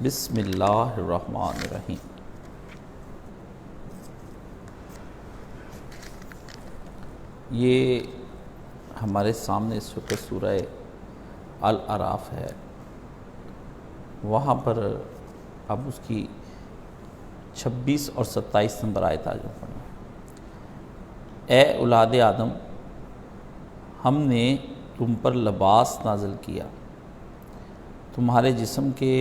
بسم اللہ الرحمن الرحیم۔ یہ ہمارے سامنے اس وقت سورہ الاعراف ہے، وہاں پر اب اس کی 26 اور 27 نمبر آیت آ جاؤ پڑھنا۔ اے اولاد آدم، ہم نے تم پر لباس نازل کیا، تمہارے جسم کے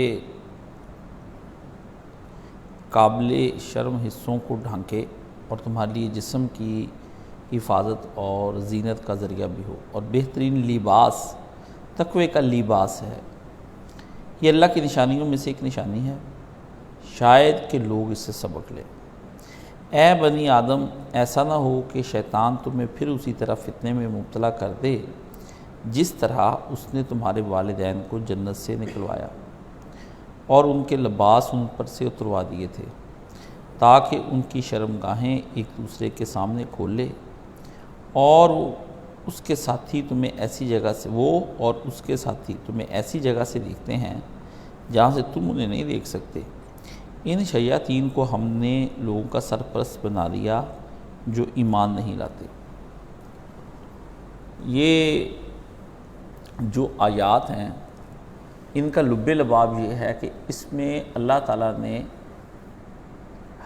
قابل شرم حصوں کو ڈھانکے اور تمہارے لیے جسم کی حفاظت اور زینت کا ذریعہ بھی ہو، اور بہترین لباس تقوی کا لباس ہے۔ یہ اللہ کی نشانیوں میں سے ایک نشانی ہے، شاید کہ لوگ اس سے سبق لیں۔ اے بنی آدم، ایسا نہ ہو کہ شیطان تمہیں پھر اسی طرح فتنے میں مبتلا کر دے جس طرح اس نے تمہارے والدین کو جنت سے نکلوایا اور ان کے لباس ان پر سے اتروا دیے تھے، تاکہ ان کی شرمگاہیں ایک دوسرے کے سامنے کھول لے، اور اس کے ساتھی تمہیں ایسی جگہ سے دیکھتے ہیں جہاں سے تم انہیں نہیں دیکھ سکتے۔ ان شیاطین کو ہم نے لوگوں کا سرپرست بنا دیا جو ایمان نہیں لاتے۔ یہ جو آیات ہیں ان کا لب لباب یہ ہے کہ اس میں اللہ تعالیٰ نے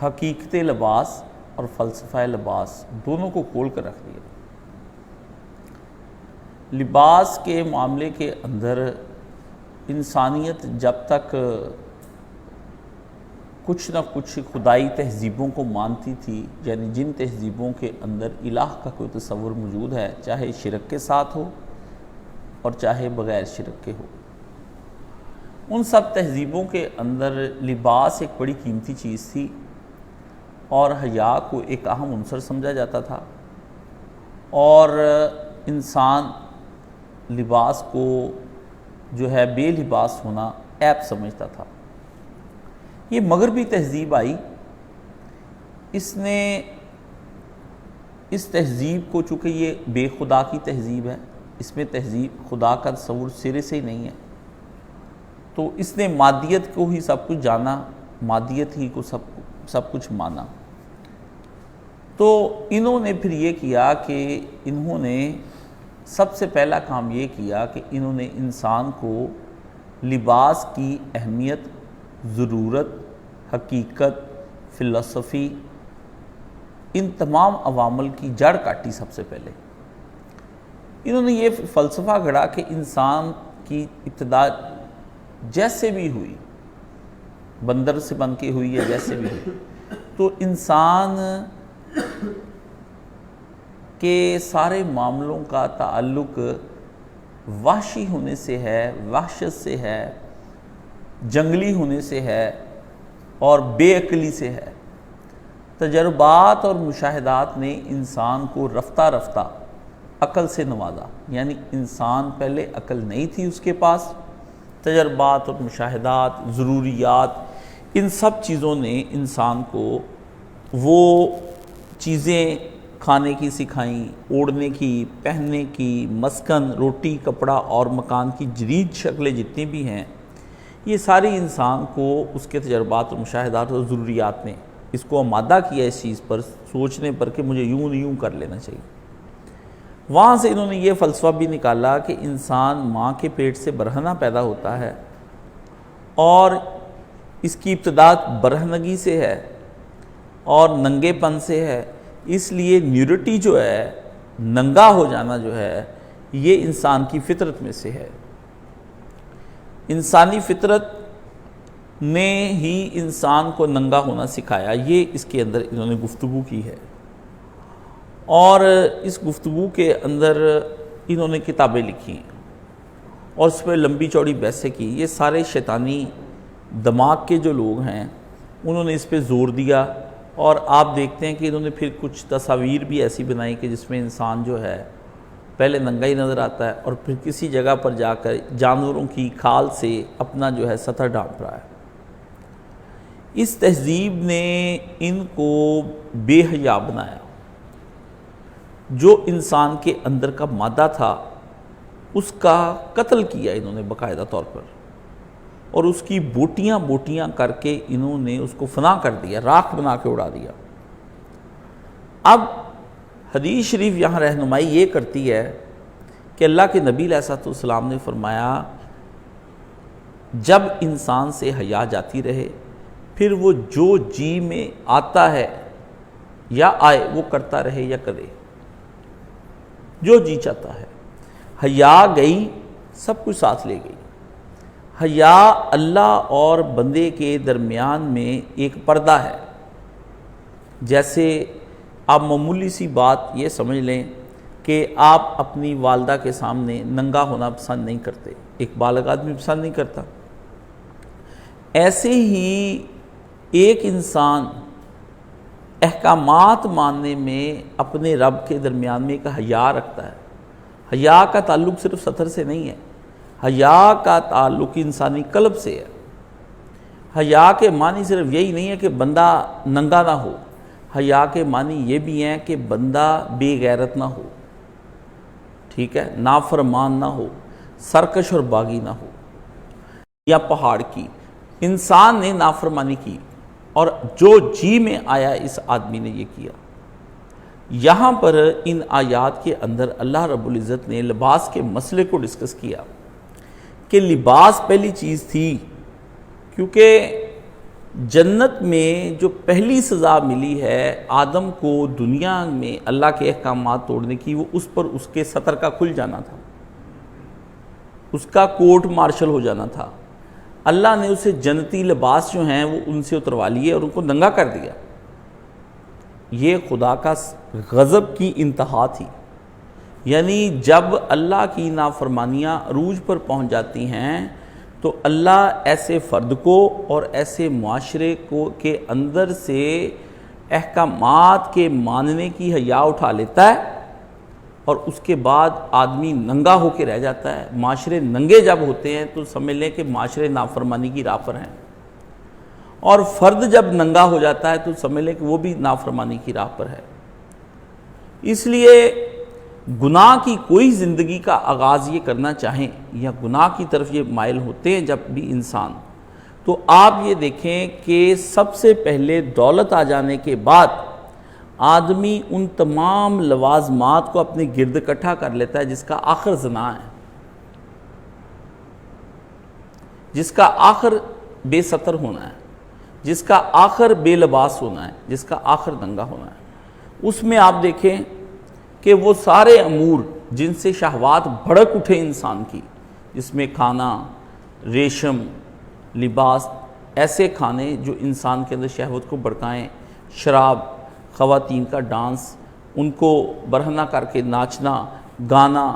حقیقت لباس اور فلسفہ لباس دونوں کو کھول کر رکھ دیا۔ لباس کے معاملے کے اندر انسانیت جب تک کچھ نہ کچھ خدائی تہذیبوں کو مانتی تھی، یعنی جن تہذیبوں کے اندر الہ کا کوئی تصور موجود ہے، چاہے شرک کے ساتھ ہو اور چاہے بغیر شرک کے ہو، ان سب تہذیبوں کے اندر لباس ایک بڑی قیمتی چیز تھی اور حیا کو ایک اہم عنصر سمجھا جاتا تھا، اور انسان لباس کو جو ہے بے لباس ہونا عیب سمجھتا تھا۔ یہ مغربی تہذیب آئی، اس نے اس تہذیب کو، چونکہ یہ بے خدا کی تہذیب ہے، اس میں تہذیب خدا کا تصور سرے سے ہی نہیں ہے، تو اس نے مادیت کو ہی سب کچھ جانا، مادیت ہی کو سب کچھ مانا۔ تو انہوں نے پھر یہ کیا کہ انہوں نے سب سے پہلا کام یہ کیا کہ انہوں نے انسان کو لباس کی اہمیت، ضرورت، حقیقت، فلسفی، ان تمام عوامل کی جڑ کاٹی۔ سب سے پہلے انہوں نے یہ فلسفہ گھڑا کہ انسان کی ابتدا جیسے بھی ہوئی، بندر سے بن کے ہوئی یا جیسے بھی ہوئی، تو انسان کے سارے معاملوں کا تعلق وحشی ہونے سے ہے، وحشت سے ہے، جنگلی ہونے سے ہے اور بے عقلی سے ہے۔ تجربات اور مشاہدات نے انسان کو رفتہ رفتہ عقل سے نوازا، یعنی انسان پہلے عقل نہیں تھی اس کے پاس، تجربات اور مشاہدات، ضروریات، ان سب چیزوں نے انسان کو وہ چیزیں کھانے کی سکھائیں، اوڑھنے کی، پہننے کی، مسکن، روٹی، کپڑا اور مکان کی جدید شکلیں جتنی بھی ہیں، یہ ساری انسان کو اس کے تجربات اور مشاہدات اور ضروریات نے اس کو آمادہ کیا اس چیز پر سوچنے پر کہ مجھے یوں نہیں یوں کر لینا چاہیے۔ وہاں سے انہوں نے یہ فلسفہ بھی نکالا کہ انسان ماں کے پیٹ سے برہنہ پیدا ہوتا ہے اور اس کی ابتدا برہنگی سے ہے اور ننگے پن سے ہے، اس لیے نیوڈٹی جو ہے، ننگا ہو جانا جو ہے، یہ انسان کی فطرت میں سے ہے۔ انسانی فطرت نے ہی انسان کو ننگا ہونا سکھایا، یہ اس کے اندر انہوں نے گفتگو کی ہے، اور اس گفتگو کے اندر انہوں نے کتابیں لکھی اور اس پہ لمبی چوڑی بحثیں کی۔ یہ سارے شیطانی دماغ کے جو لوگ ہیں انہوں نے اس پہ زور دیا، اور آپ دیکھتے ہیں کہ انہوں نے پھر کچھ تصاویر بھی ایسی بنائی کہ جس میں انسان جو ہے پہلے ننگا ہی نظر آتا ہے اور پھر کسی جگہ پر جا کر جانوروں کی کھال سے اپنا جو ہے سطر ڈھانپ رہا ہے۔ اس تہذیب نے ان کو بے حیا بنایا، جو انسان کے اندر کا مادہ تھا اس کا قتل کیا انہوں نے باقاعدہ طور پر، اور اس کی بوٹیاں بوٹیاں کر کے انہوں نے اس کو فنا کر دیا، راکھ بنا کے اڑا دیا۔ اب حدیث شریف یہاں رہنمائی یہ کرتی ہے کہ اللہ کے نبی علیہ السلام نے فرمایا جب انسان سے حیا جاتی رہے پھر وہ جو جی میں آتا ہے یا آئے وہ کرتا رہے یا کرے، جو جی چاہتا ہے۔ حیا گئی، سب کچھ ساتھ لے گئی۔ حیا اللہ اور بندے کے درمیان میں ایک پردہ ہے۔ جیسے آپ معمولی سی بات یہ سمجھ لیں کہ آپ اپنی والدہ کے سامنے ننگا ہونا پسند نہیں کرتے، ایک بالغ آدمی پسند نہیں کرتا، ایسے ہی ایک انسان احکامات ماننے میں اپنے رب کے درمیان میں ایک حیا رکھتا ہے۔ حیا کا تعلق صرف ستر سے نہیں ہے، حیا کا تعلق انسانی قلب سے ہے۔ حیا کے معنی صرف یہی نہیں ہے کہ بندہ ننگا نہ ہو، حیا کے معنی یہ بھی ہیں کہ بندہ بے غیرت نہ ہو، ٹھیک ہے، نافرمان نہ ہو، سرکش اور باغی نہ ہو۔ یا پہاڑ کی انسان نے نافرمانی کی اور جو جی میں آیا اس آدمی نے یہ کیا۔ یہاں پر ان آیات کے اندر اللہ رب العزت نے لباس کے مسئلے کو ڈسکس کیا کہ لباس پہلی چیز تھی، کیونکہ جنت میں جو پہلی سزا ملی ہے آدم کو دنیا میں اللہ کے احکامات توڑنے کی، وہ اس پر اس کے سطر کا کھل جانا تھا، اس کا کوٹ مارشل ہو جانا تھا۔ اللہ نے اسے جنتی لباس جو ہیں وہ ان سے اتروا لیے اور ان کو ننگا کر دیا۔ یہ خدا کا غضب کی انتہا تھی، یعنی جب اللہ کی نافرمانیاں عروج پر پہنچ جاتی ہیں تو اللہ ایسے فرد کو اور ایسے معاشرے کو کے اندر سے احکامات کے ماننے کی حیا اٹھا لیتا ہے اور اس کے بعد آدمی ننگا ہو کے رہ جاتا ہے۔ معاشرے ننگے جب ہوتے ہیں تو سمجھ لیں کہ معاشرے نافرمانی کی راہ پر ہیں، اور فرد جب ننگا ہو جاتا ہے تو سمجھ لیں کہ وہ بھی نافرمانی کی راہ پر ہے۔ اس لیے گناہ کی کوئی زندگی کا آغاز یہ کرنا چاہیں یا گناہ کی طرف یہ مائل ہوتے ہیں جب بھی انسان، تو آپ یہ دیکھیں کہ سب سے پہلے دولت آ جانے کے بعد آدمی ان تمام لوازمات کو اپنے گرد اکٹھا کر لیتا ہے جس کا آخر زنا ہے، جس کا آخر بے ستر ہونا ہے، جس کا آخر بے لباس ہونا ہے، جس کا آخر ننگا ہونا ہے۔ اس میں آپ دیکھیں کہ وہ سارے امور جن سے شہوات بھڑک اٹھے انسان کی، جس میں کھانا، ریشم، لباس، ایسے کھانے جو انسان کے اندر شہوت کو بھڑکائیں، شراب، خواتین کا ڈانس، ان کو برہنہ کر کے ناچنا، گانا،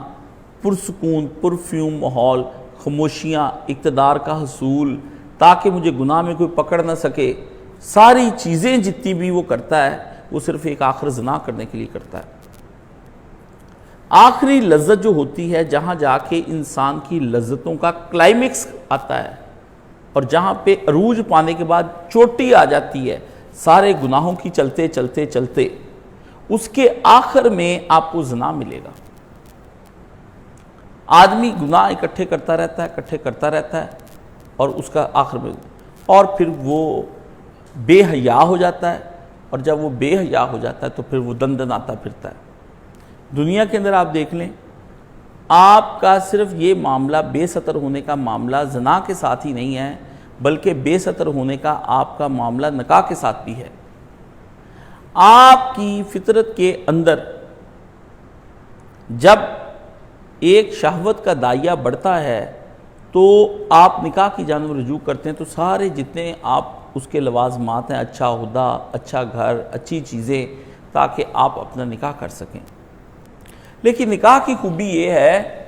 پرسکون پرفیوم ماحول، خاموشیاں، اقتدار کا حصول تاکہ مجھے گناہ میں کوئی پکڑ نہ سکے، ساری چیزیں جتنی بھی وہ کرتا ہے وہ صرف ایک آخر زنا کرنے کے لیے کرتا ہے۔ آخری لذت جو ہوتی ہے جہاں جا کے انسان کی لذتوں کا کلائمیکس آتا ہے اور جہاں پہ عروج پانے کے بعد چوٹی آ جاتی ہے سارے گناہوں کی چلتے چلتے چلتے، اس کے آخر میں آپ کو زنا ملے گا۔ آدمی گناہ اکٹھے کرتا رہتا ہے اور اس کا آخر میں، اور پھر وہ بے حیا ہو جاتا ہے، اور جب وہ بے حیا ہو جاتا ہے تو پھر وہ دندناتا پھرتا ہے۔ دنیا کے اندر آپ دیکھ لیں، آپ کا صرف یہ معاملہ بے ستر ہونے کا معاملہ زنا کے ساتھ ہی نہیں ہے، بلکہ بے ستر ہونے کا آپ کا معاملہ نکاح کے ساتھ بھی ہے۔ آپ کی فطرت کے اندر جب ایک شہوت کا دائیا بڑھتا ہے تو آپ نکاح کی جانب رجوع کرتے ہیں، تو سارے جتنے آپ اس کے لوازمات ہیں، اچھا عہدہ، اچھا گھر، اچھی چیزیں، تاکہ آپ اپنا نکاح کر سکیں۔ لیکن نکاح کی خوبی یہ ہے،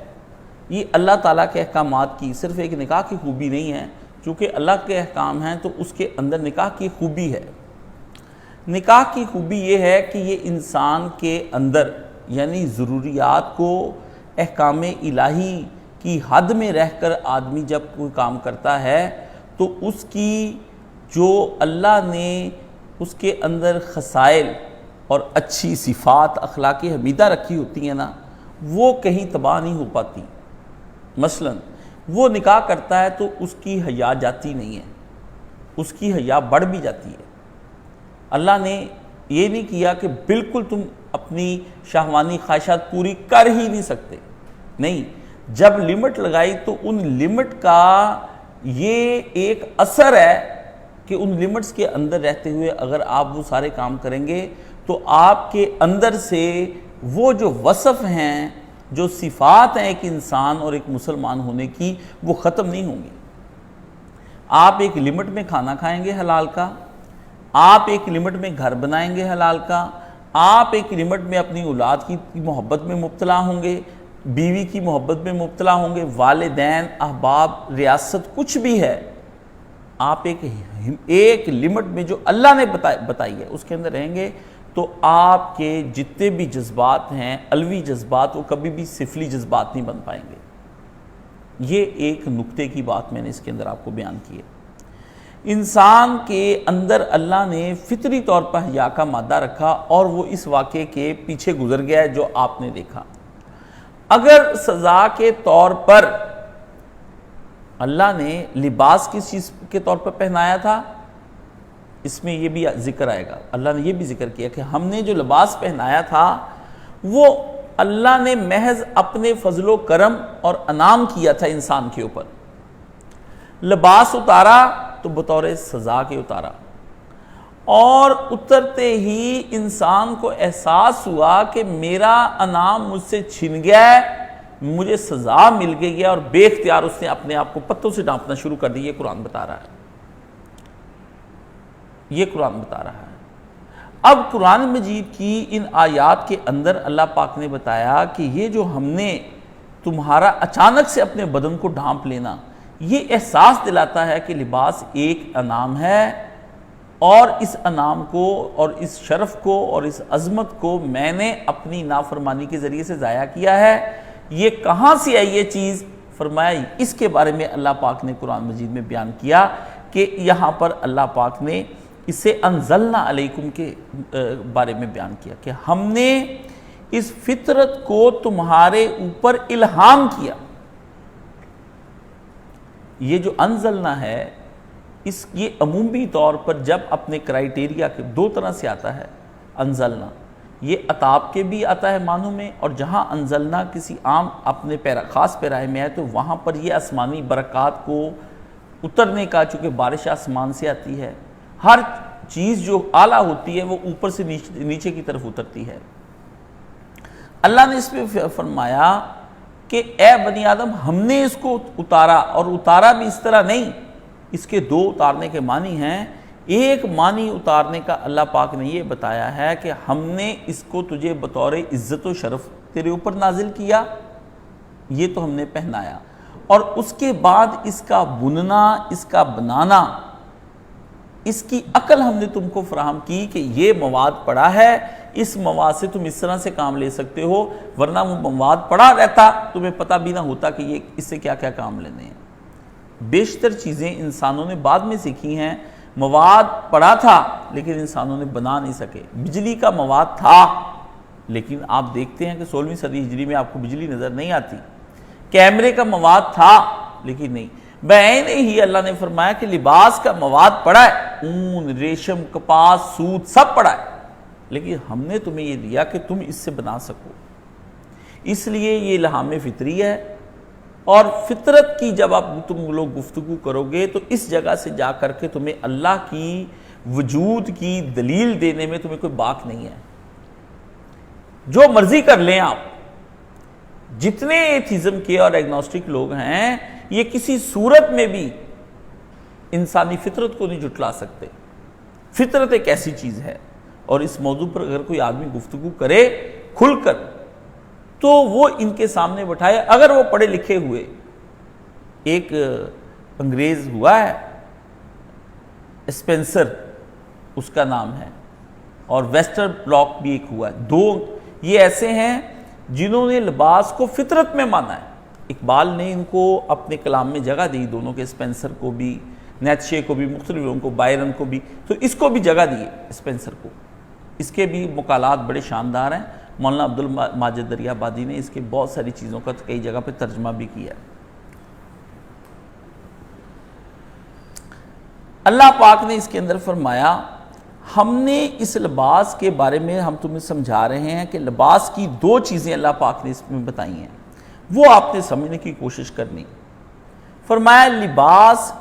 یہ اللہ تعالیٰ کے احکامات کی صرف ایک نکاح کی خوبی نہیں ہے، چونکہ اللہ کے احکام ہیں تو اس کے اندر نکاح کی خوبی ہے۔ نکاح کی خوبی یہ ہے کہ یہ انسان کے اندر یعنی ضروریات کو احکام الہی کی حد میں رہ کر آدمی جب کوئی کام کرتا ہے تو اس کی جو اللہ نے اس کے اندر خصائل اور اچھی صفات اخلاقی حمیدہ رکھی ہوتی ہیں نا، وہ کہیں تباہ نہیں ہو پاتی۔ مثلا وہ نکاح کرتا ہے تو اس کی حیا جاتی نہیں ہے، اس کی حیا بڑھ بھی جاتی ہے۔ اللہ نے یہ نہیں کیا کہ بالکل تم اپنی شہوانی خواہشات پوری کر ہی نہیں سکتے، نہیں، جب لمٹ لگائی تو ان لمٹ کا یہ ایک اثر ہے کہ ان لمٹس کے اندر رہتے ہوئے اگر آپ وہ سارے کام کریں گے تو آپ کے اندر سے وہ جو وصف ہیں، جو صفات ہیں ایک انسان اور ایک مسلمان ہونے کی، وہ ختم نہیں ہوں گی۔ آپ ایک لمٹ میں کھانا کھائیں گے حلال کا، آپ ایک لمٹ میں گھر بنائیں گے حلال کا، آپ ایک لمٹ میں اپنی اولاد کی محبت میں مبتلا ہوں گے، بیوی کی محبت میں مبتلا ہوں گے، والدین، احباب، ریاست، کچھ بھی ہے، آپ ایک لمٹ میں جو اللہ نے بتائی ہے اس کے اندر رہیں گے تو آپ کے جتنے بھی جذبات ہیں، علوی جذبات، وہ کبھی بھی سفلی جذبات نہیں بن پائیں گے۔ یہ ایک نقطے کی بات میں نے اس کے اندر آپ کو بیان کی ہے۔ انسان کے اندر اللہ نے فطری طور پر حیا کا مادہ رکھا اور وہ اس واقعے کے پیچھے گزر گیا ہے جو آپ نے دیکھا۔ اگر سزا کے طور پر اللہ نے لباس کس چیز کے طور پر پہنایا تھا، اس میں یہ بھی ذکر آئے گا، اللہ نے یہ بھی ذکر کیا کہ ہم نے جو لباس پہنایا تھا وہ اللہ نے محض اپنے فضل و کرم اور انعام کیا تھا انسان کے اوپر۔ لباس اتارا تو بطور سزا کے اتارا، اور اترتے ہی انسان کو احساس ہوا کہ میرا انعام مجھ سے چھن گیا ہے، مجھے سزا مل گئی ہے، اور بے اختیار اس نے اپنے آپ کو پتوں سے ڈانپنا شروع کر دی۔ یہ قرآن بتا رہا ہے، یہ قرآن بتا رہا ہے۔ اب قرآن مجید کی ان آیات کے اندر اللہ پاک نے بتایا کہ یہ جو ہم نے تمہارا اچانک سے اپنے بدن کو ڈھانپ لینا، یہ احساس دلاتا ہے کہ لباس ایک انعام ہے، اور اس انعام کو اور اس شرف کو اور اس عظمت کو میں نے اپنی نافرمانی کے ذریعے سے ضائع کیا ہے۔ یہ کہاں سے آئی یہ چیز؟ فرمایا اس کے بارے میں اللہ پاک نے قرآن مجید میں بیان کیا کہ یہاں پر اللہ پاک نے اسے انزلنا علیکم کے بارے میں بیان کیا کہ ہم نے اس فطرت کو تمہارے اوپر الہام کیا۔ یہ جو انزلنا ہے، یہ عمومی طور پر جب اپنے کرائیٹیریا کے دو طرح سے آتا ہے انزلنا، یہ عطاب کے بھی آتا ہے معنوں میں، اور جہاں انزلنا کسی عام اپنے خاص پیرائے میں ہے تو وہاں پر یہ آسمانی برکات کو اترنے کا، چونکہ بارش آسمان سے آتی ہے، ہر چیز جو اعلیٰ ہوتی ہے وہ اوپر سے نیچے کی طرف اترتی ہے۔ اللہ نے اس پہ فرمایا کہ اے بنی آدم، ہم نے اس کو اتارا، اور اتارا بھی اس طرح نہیں، اس کے دو اتارنے کے معنی ہیں۔ ایک معنی اتارنے کا اللہ پاک نے یہ بتایا ہے کہ ہم نے اس کو تجھے بطور عزت و شرف تیرے اوپر نازل کیا، یہ تو ہم نے پہنایا، اور اس کے بعد اس کا بننا، اس کا بنانا، اس کی عقل ہم نے تم کو فراہم کی کہ یہ مواد پڑا ہے، اس مواد سے تم اس طرح سے کام لے سکتے ہو، ورنہ وہ مواد پڑا رہتا تمہیں پتہ بھی نہ ہوتا کہ یہ اس سے کیا کیا کام لینے ہیں۔ بیشتر چیزیں انسانوں نے بعد میں سیکھی ہیں، مواد پڑا تھا لیکن انسانوں نے بنا نہیں سکے۔ بجلی کا مواد تھا لیکن آپ دیکھتے ہیں کہ 16ویں صدی ہجری میں آپ کو بجلی نظر نہیں آتی۔ کیمرے کا مواد تھا لیکن نہیں۔ بعین ہی اللہ نے فرمایا کہ لباس کا مواد پڑا ہے، اون، ریشم، کپاس، سوت، سب پڑا ہے، لیکن ہم نے تمہیں یہ دیا کہ تم اس سے بنا سکو۔ اس لیے یہ الہام فطری ہے، اور فطرت کی جب آپ تم لوگ گفتگو کرو گے تو اس جگہ سے جا کر کے تمہیں اللہ کی وجود کی دلیل دینے میں تمہیں کوئی باک نہیں ہے۔ جو مرضی کر لیں آپ، جتنے ایتھیزم کے اور ایگنوسٹک لوگ ہیں، یہ کسی صورت میں بھی انسانی فطرت کو نہیں جھٹلا سکتے۔ فطرت ایک ایسی چیز ہے، اور اس موضوع پر اگر کوئی آدمی گفتگو کرے کھل کر تو وہ ان کے سامنے بٹھائے، اگر وہ پڑھے لکھے ہوئے، ایک انگریز ہوا ہے اسپینسر اس کا نام ہے، اور ویسٹر بلاک بھی ایک ہوا ہے، دو یہ ایسے ہیں جنہوں نے لباس کو فطرت میں مانا ہے۔ اقبال نے ان کو اپنے کلام میں جگہ دی، دونوں کے، اسپینسر کو بھی، نیتشے کو بھی، مختلف لوگوں کو، بائرن کو بھی، تو اس کو بھی جگہ دی اسپینسر کو۔ اس کے بھی مقالات بڑے شاندار ہیں، مولانا عبدالماجد دریابادی نے اس کے بہت ساری چیزوں کا کئی جگہ پہ ترجمہ بھی کیا ہے۔ اللہ پاک نے اس کے اندر فرمایا ہم نے اس لباس کے بارے میں ہم تمہیں سمجھا رہے ہیں کہ لباس کی دو چیزیں اللہ پاک نے اس میں بتائی ہیں، وہ آپ نے سمجھنے کی کوشش کرنی۔ فرمایا لباس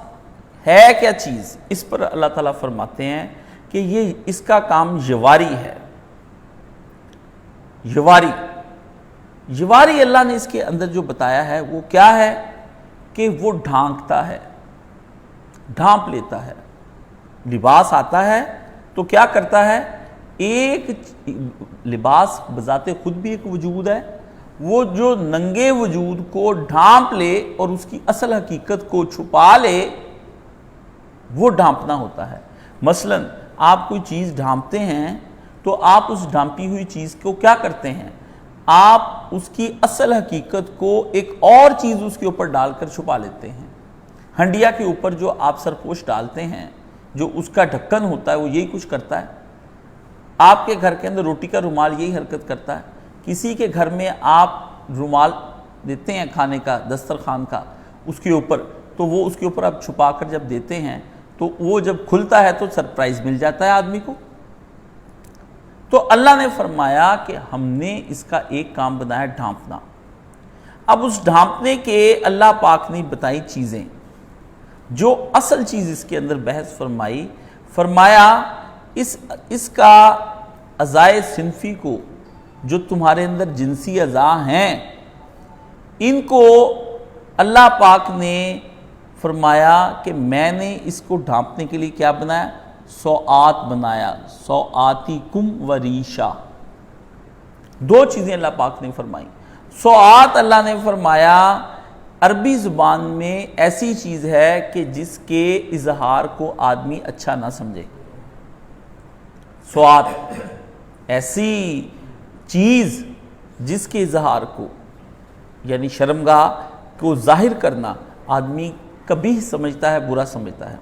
ہے کیا چیز؟ اس پر اللہ تعالیٰ فرماتے ہیں کہ یہ اس کا کام یواری ہے۔ یواری اللہ نے اس کے اندر جو بتایا ہے وہ کیا ہے کہ وہ ڈھانکتا ہے، ڈھانپ لیتا ہے۔ لباس آتا ہے تو کیا کرتا ہے؟ ایک لباس بذات خود بھی ایک وجود ہے، وہ جو ننگے وجود کو ڈھانپ لے اور اس کی اصل حقیقت کو چھپا لے، وہ ڈھانپنا ہوتا ہے۔ مثلا آپ کوئی چیز ڈھانپتے ہیں تو آپ اس ڈھانپی ہوئی چیز کو کیا کرتے ہیں؟ آپ اس کی اصل حقیقت کو ایک اور چیز اس کے اوپر ڈال کر چھپا لیتے ہیں۔ ہنڈیا کے اوپر جو آپ سرپوش ڈالتے ہیں، جو اس کا ڈھکن ہوتا ہے، وہ یہی کچھ کرتا ہے۔ آپ کے گھر کے اندر روٹی کا رومال یہی حرکت کرتا ہے۔ کسی کے گھر میں آپ رومال دیتے ہیں کھانے کا، دسترخوان کا، اس کے اوپر، تو وہ اس کے اوپر آپ چھپا کر جب دیتے ہیں تو وہ جب کھلتا ہے تو سرپرائز مل جاتا ہے آدمی کو۔ تو اللہ نے فرمایا کہ ہم نے اس کا ایک کام بنایا ڈھانپنا۔ اب اس ڈھانپنے کے اللہ پاک نے بتائی چیزیں، جو اصل چیز اس کے اندر بحث فرمایا اس کا اعضائے صنفی کو، جو تمہارے اندر جنسی اعضاء ہیں، ان کو اللہ پاک نے فرمایا کہ میں نے اس کو ڈھانپنے کے لیے کیا بنایا؟ سوآت بنایا، سوآتکم و ریشا۔ دو چیزیں اللہ پاک نے فرمائی۔ سوآت اللہ نے فرمایا عربی زبان میں ایسی چیز ہے کہ جس کے اظہار کو آدمی اچھا نہ سمجھے۔ سوآت ایسی چیز جس کے اظہار کو، یعنی شرمگاہ کو ظاہر کرنا، آدمی کبھی سمجھتا ہے، برا سمجھتا ہے۔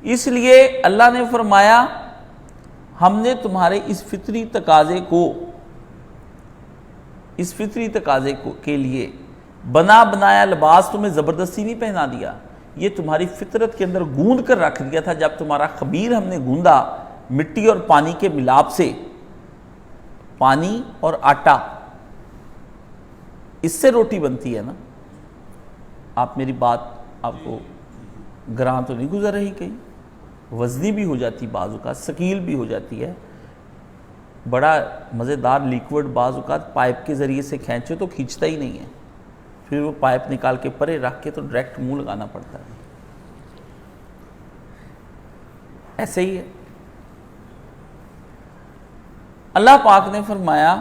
اس لیے اللہ نے فرمایا ہم نے تمہارے اس فطری تقاضے کے لیے بنایا لباس تمہیں زبردستی نہیں پہنا دیا، یہ تمہاری فطرت کے اندر گوندھ کر رکھ دیا تھا۔ جب تمہارا خمیر ہم نے گوندا مٹی اور پانی کے ملاپ سے، پانی اور آٹا، اس سے روٹی بنتی ہے نا۔ آپ میری بات آپ کو گراں تو نہیں گزر رہی کہیں؟ وزنی بھی ہو جاتی بعض اوقات، ثقیل بھی ہو جاتی ہے۔ بڑا مزیدار لیکوڈ بعض اوقات پائپ کے ذریعے سے کھینچے تو کھینچتا ہی نہیں ہے، پھر وہ پائپ نکال کے پرے رکھ کے تو ڈائریکٹ منہ لگانا پڑتا ہے۔ ایسے ہی ہے۔ اللہ پاک نے فرمایا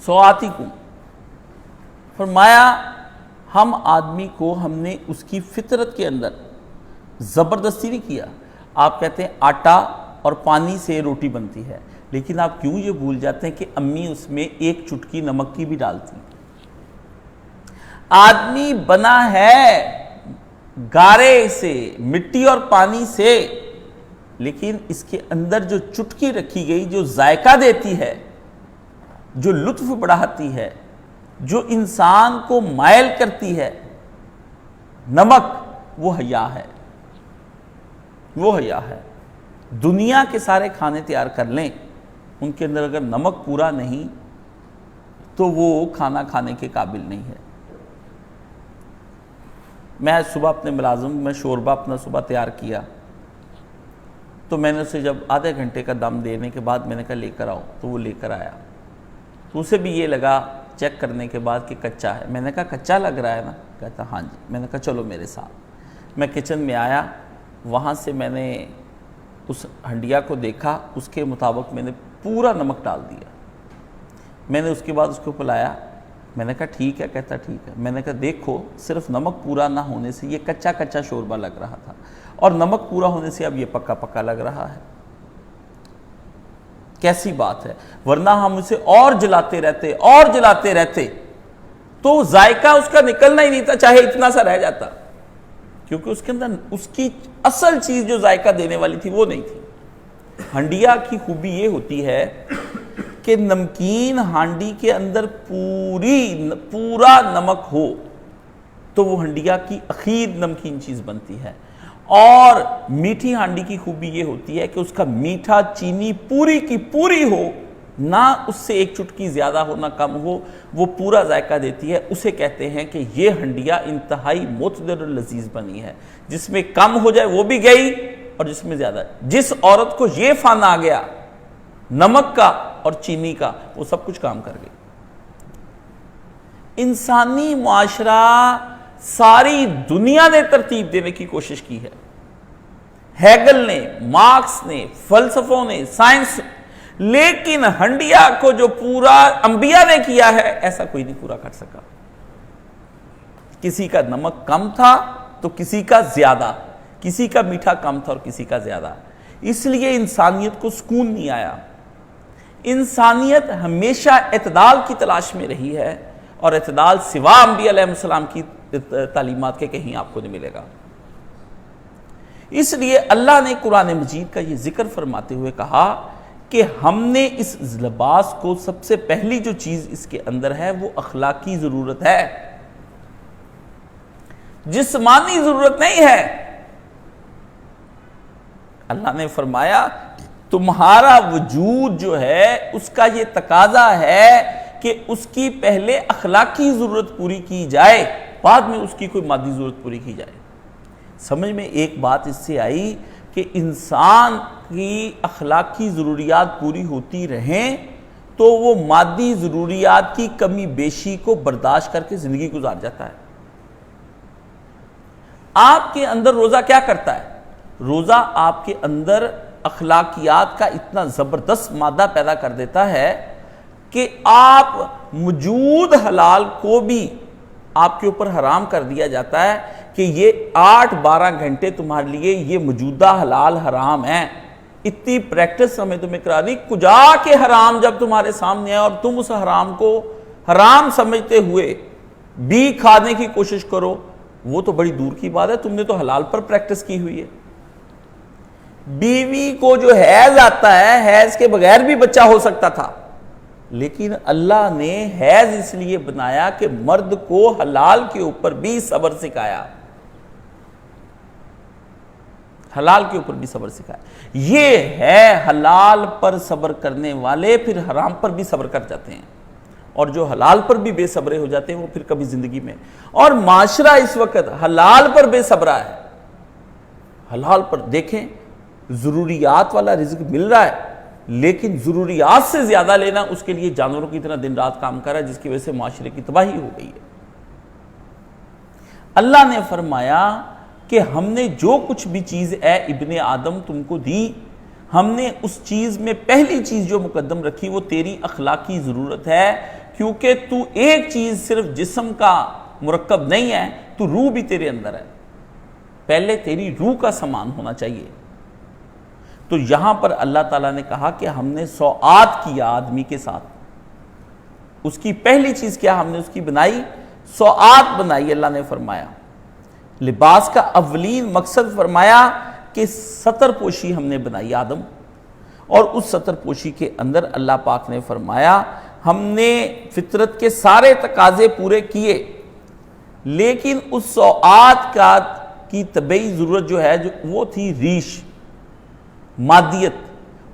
سوآتکم، فرمایا ہم آدمی کو ہم نے اس کی فطرت کے اندر زبردستی نہیں کیا۔ آپ کہتے ہیں آٹا اور پانی سے روٹی بنتی ہے، لیکن آپ کیوں یہ بھول جاتے ہیں کہ امی اس میں ایک چٹکی نمک کی بھی ڈالتی ہیں۔ آدمی بنا ہے گارے سے، مٹی اور پانی سے، لیکن اس کے اندر جو چٹکی رکھی گئی، جو ذائقہ دیتی ہے، جو لطف بڑھاتی ہے، جو انسان کو مائل کرتی ہے، نمک، وہ حیا ہے، وہ حیا ہے۔ دنیا کے سارے کھانے تیار کر لیں، ان کے اندر اگر نمک پورا نہیں تو وہ کھانا کھانے کے قابل نہیں ہے۔ میں صبح اپنے ملازم میں شوربہ اپنا صبح تیار کیا، تو میں نے اسے جب آدھے گھنٹے کا دم دینے کے بعد میں نے کہا لے کر آؤ، تو وہ لے کر آیا۔ تو اسے بھی یہ لگا چیک کرنے کے بعد کہ کچا ہے۔ میں نے کہا کچا لگ رہا ہے نا؟ کہتا ہاں جی۔ میں نے کہا چلو میرے ساتھ۔ میں کچن میں آیا، وہاں سے میں نے اس ہنڈیا کو دیکھا، اس کے مطابق میں نے پورا نمک ڈال دیا۔ میں نے اس کے بعد اس کو پلایا، میں نے کہا ٹھیک ہے؟ کہتا ٹھیک ہے۔ میں نے کہا دیکھو صرف نمک پورا نہ ہونے سے یہ کچا کچا شوربہ لگ رہا تھا، اور نمک پورا ہونے سے اب یہ پکا پکا لگ رہا ہے۔ کیسی بات ہے؟ ورنہ ہم اسے اور جلاتے رہتے تو ذائقہ اس کا نکلنا ہی نہیں تھا، چاہے اتنا سا رہ جاتا، کیونکہ اس کے اندر اس کی اصل چیز جو ذائقہ دینے والی تھی وہ نہیں تھی۔ ہنڈیا کی خوبی یہ ہوتی ہے کہ نمکین ہانڈی کے اندر پورا نمک ہو تو وہ ہنڈیا کی اخیر نمکین چیز بنتی ہے، اور میٹھی ہانڈی کی خوبی یہ ہوتی ہے کہ اس کا میٹھا چینی پوری کی پوری ہو، نہ اس سے ایک چٹکی زیادہ ہو نہ کم ہو، وہ پورا ذائقہ دیتی ہے. اسے کہتے ہیں کہ یہ ہنڈیا انتہائی معتدل اور لذیذ بنی ہے. جس میں کم ہو جائے وہ بھی گئی، اور جس میں زیادہ. جس عورت کو یہ فن آ گیا نمک کا اور چینی کا، وہ سب کچھ کام کر گئی. انسانی معاشرہ ساری دنیا نے ترتیب دینے کی کوشش کی ہے. ہیگل نے، مارکس نے، فلسفوں نے، سائنس، لیکن ہنڈیا کو جو پورا انبیاء نے کیا ہے ایسا کوئی نہیں پورا کر سکا. کسی کا نمک کم تھا تو کسی کا زیادہ، کسی کا میٹھا کم تھا اور کسی کا زیادہ. اس لیے انسانیت کو سکون نہیں آیا. انسانیت ہمیشہ اعتدال کی تلاش میں رہی ہے، اور اعتدال سوا انبیاء علیہ السلام کی تعلیمات کے کہیں آپ کو نہیں ملے گا. اس لیے اللہ نے قرآن مجید کا یہ ذکر فرماتے ہوئے کہا کہ ہم نے اس لباس کو، سب سے پہلی جو چیز اس کے اندر ہے وہ اخلاقی ضرورت ہے، جسمانی ضرورت نہیں ہے. اللہ نے فرمایا تمہارا وجود جو ہے اس کا یہ تقاضا ہے کہ اس کی پہلے اخلاقی ضرورت پوری کی جائے، بعد میں اس کی کوئی مادی ضرورت پوری کی جائے. سمجھ میں ایک بات اس سے آئی کہ انسان کی اخلاقی ضروریات پوری ہوتی رہیں تو وہ مادی ضروریات کی کمی بیشی کو برداشت کر کے زندگی گزار جاتا ہے. آپ کے اندر روزہ کیا کرتا ہے؟ روزہ آپ کے اندر اخلاقیات کا اتنا زبردست مادہ پیدا کر دیتا ہے کہ آپ موجود حلال کو بھی آپ کے اوپر حرام کر دیا جاتا ہے کہ یہ 8-12 گھنٹے تمہارے لیے یہ موجودہ حلال حرام ہیں. اتنی پریکٹس ہمیں تمہیں کرا دی کجا کے حرام جب تمہارے سامنے ہے اور تم اس حرام کو حرام سمجھتے ہوئے بھی کھانے کی کوشش کرو، وہ تو بڑی دور کی بات ہے. تم نے تو حلال پر پریکٹس کی ہوئی ہے. بیوی کو جو حیض آتا ہے، حیض کے بغیر بھی بچہ ہو سکتا تھا، لیکن اللہ نے حیض اس لیے بنایا کہ مرد کو حلال کے اوپر بھی صبر سکھایا. حلال کے اوپر بھی صبر سکھایا. یہ ہے حلال پر صبر کرنے والے پھر حرام پر بھی صبر کر جاتے ہیں، اور جو حلال پر بھی بے صبرے ہو جاتے ہیں وہ پھر کبھی زندگی میں. اور معاشرہ اس وقت حلال پر بے صبرا ہے. حلال پر دیکھیں ضروریات والا رزق مل رہا ہے، لیکن ضروریات سے زیادہ لینا اس کے لیے جانوروں کی طرح دن رات کام کر رہا ہے، جس کی وجہ سے معاشرے کی تباہی ہو گئی ہے. اللہ نے فرمایا کہ ہم نے جو کچھ بھی چیز اے ابن آدم تم کو دی، ہم نے اس چیز میں پہلی چیز جو مقدم رکھی وہ تیری اخلاقی ضرورت ہے، کیونکہ تو ایک چیز صرف جسم کا مرکب نہیں ہے، تو روح بھی تیرے اندر ہے. پہلے تیری روح کا سامان ہونا چاہیے. تو یہاں پر اللہ تعالیٰ نے کہا کہ ہم نے سوآت کیا آدمی کے ساتھ. اس کی پہلی چیز کیا ہم نے اس کی بنائی؟ سوآت بنائی. اللہ نے فرمایا لباس کا اولین مقصد فرمایا کہ ستر پوشی ہم نے بنائی آدم، اور اس ستر پوشی کے اندر اللہ پاک نے فرمایا ہم نے فطرت کے سارے تقاضے پورے کیے، لیکن اس سوآت کی طبعی ضرورت جو ہے وہ تھی ریش، مادیت.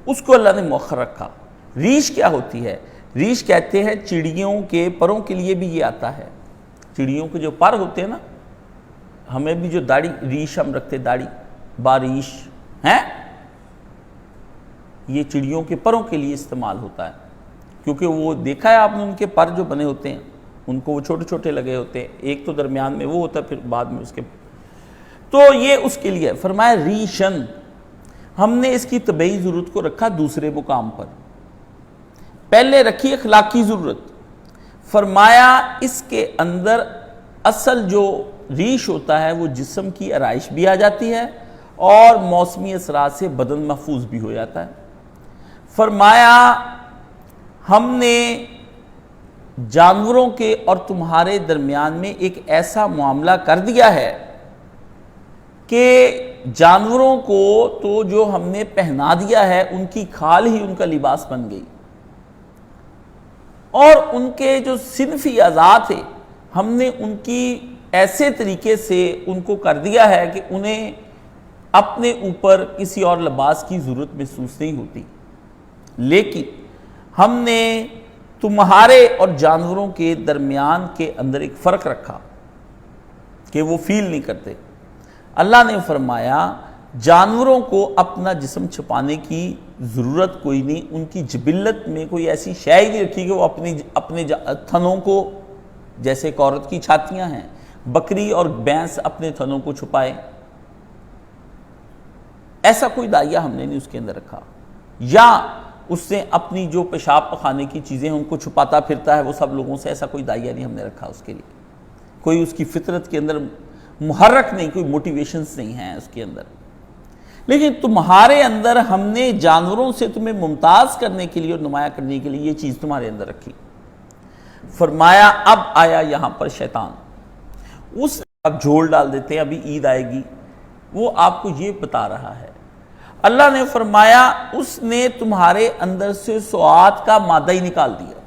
اس کو اللہ نے مؤخر رکھا. ریش کیا ہوتی ہے؟ ریش کہتے ہیں چڑیوں کے پروں کے لیے بھی یہ آتا ہے. چڑیوں کے جو پر ہوتے ہیں نا، ہمیں بھی جو داڑھی ریش ہم رکھتے، داڑھی باریش ہیں، یہ چڑیوں کے پروں کے لیے استعمال ہوتا ہے، کیونکہ وہ دیکھا ہے آپ نے ان کے پر جو بنے ہوتے ہیں ان کو وہ چھوٹے چھوٹے لگے ہوتے ہیں، ایک تو درمیان میں وہ ہوتا ہے پھر بعد میں اس کے، تو یہ اس کے لیے فرمایا ریشن. ہم نے اس کی طبعی ضرورت کو رکھا دوسرے مقام پر. پہلے رکھی اخلاقی ضرورت. فرمایا اس کے اندر اصل جو ریش ہوتا ہے وہ جسم کی آرائش بھی آ جاتی ہے اور موسمی اثرات سے بدن محفوظ بھی ہو جاتا ہے. فرمایا ہم نے جانوروں کے اور تمہارے درمیان میں ایک ایسا معاملہ کر دیا ہے کہ جانوروں کو تو جو ہم نے پہنا دیا ہے ان کی کھال ہی ان کا لباس بن گئی، اور ان کے جو صنفی اعضاء تھے ہم نے ان کی ایسے طریقے سے ان کو کر دیا ہے کہ انہیں اپنے اوپر کسی اور لباس کی ضرورت محسوس نہیں ہوتی، لیکن ہم نے تمہارے اور جانوروں کے درمیان کے اندر ایک فرق رکھا کہ وہ فیل نہیں کرتے۔ اللہ نے فرمایا جانوروں کو اپنا جسم چھپانے کی ضرورت کوئی نہیں، ان کی جبلت میں کوئی ایسی شے ہی نہیں رکھی کہ وہ اپنے تھنوں کو، جیسے ایک عورت کی چھاتیاں ہیں، بکری اور بھینس اپنے تھنوں کو چھپائے، ایسا کوئی دائیا ہم نے نہیں اس کے اندر رکھا۔ یا اس نے اپنی جو پیشاب پخانے کی چیزیں ان کو چھپاتا پھرتا ہے وہ سب لوگوں سے، ایسا کوئی دائیا نہیں ہم نے رکھا اس کے لیے، کوئی اس کی فطرت کے اندر محرک نہیں، کوئی موٹیویشنز نہیں ہیں اس کے اندر۔ لیکن تمہارے اندر ہم نے جانوروں سے تمہیں ممتاز کرنے کے لیے اور نمایاں کرنے کے لیے یہ چیز تمہارے اندر رکھی۔ فرمایا اب آیا یہاں پر شیطان، اس اب جھول ڈال دیتے ہیں، ابھی عید آئے گی، وہ آپ کو یہ بتا رہا ہے۔ اللہ نے فرمایا اس نے تمہارے اندر سے سوات کا مادہ ہی نکال دیا،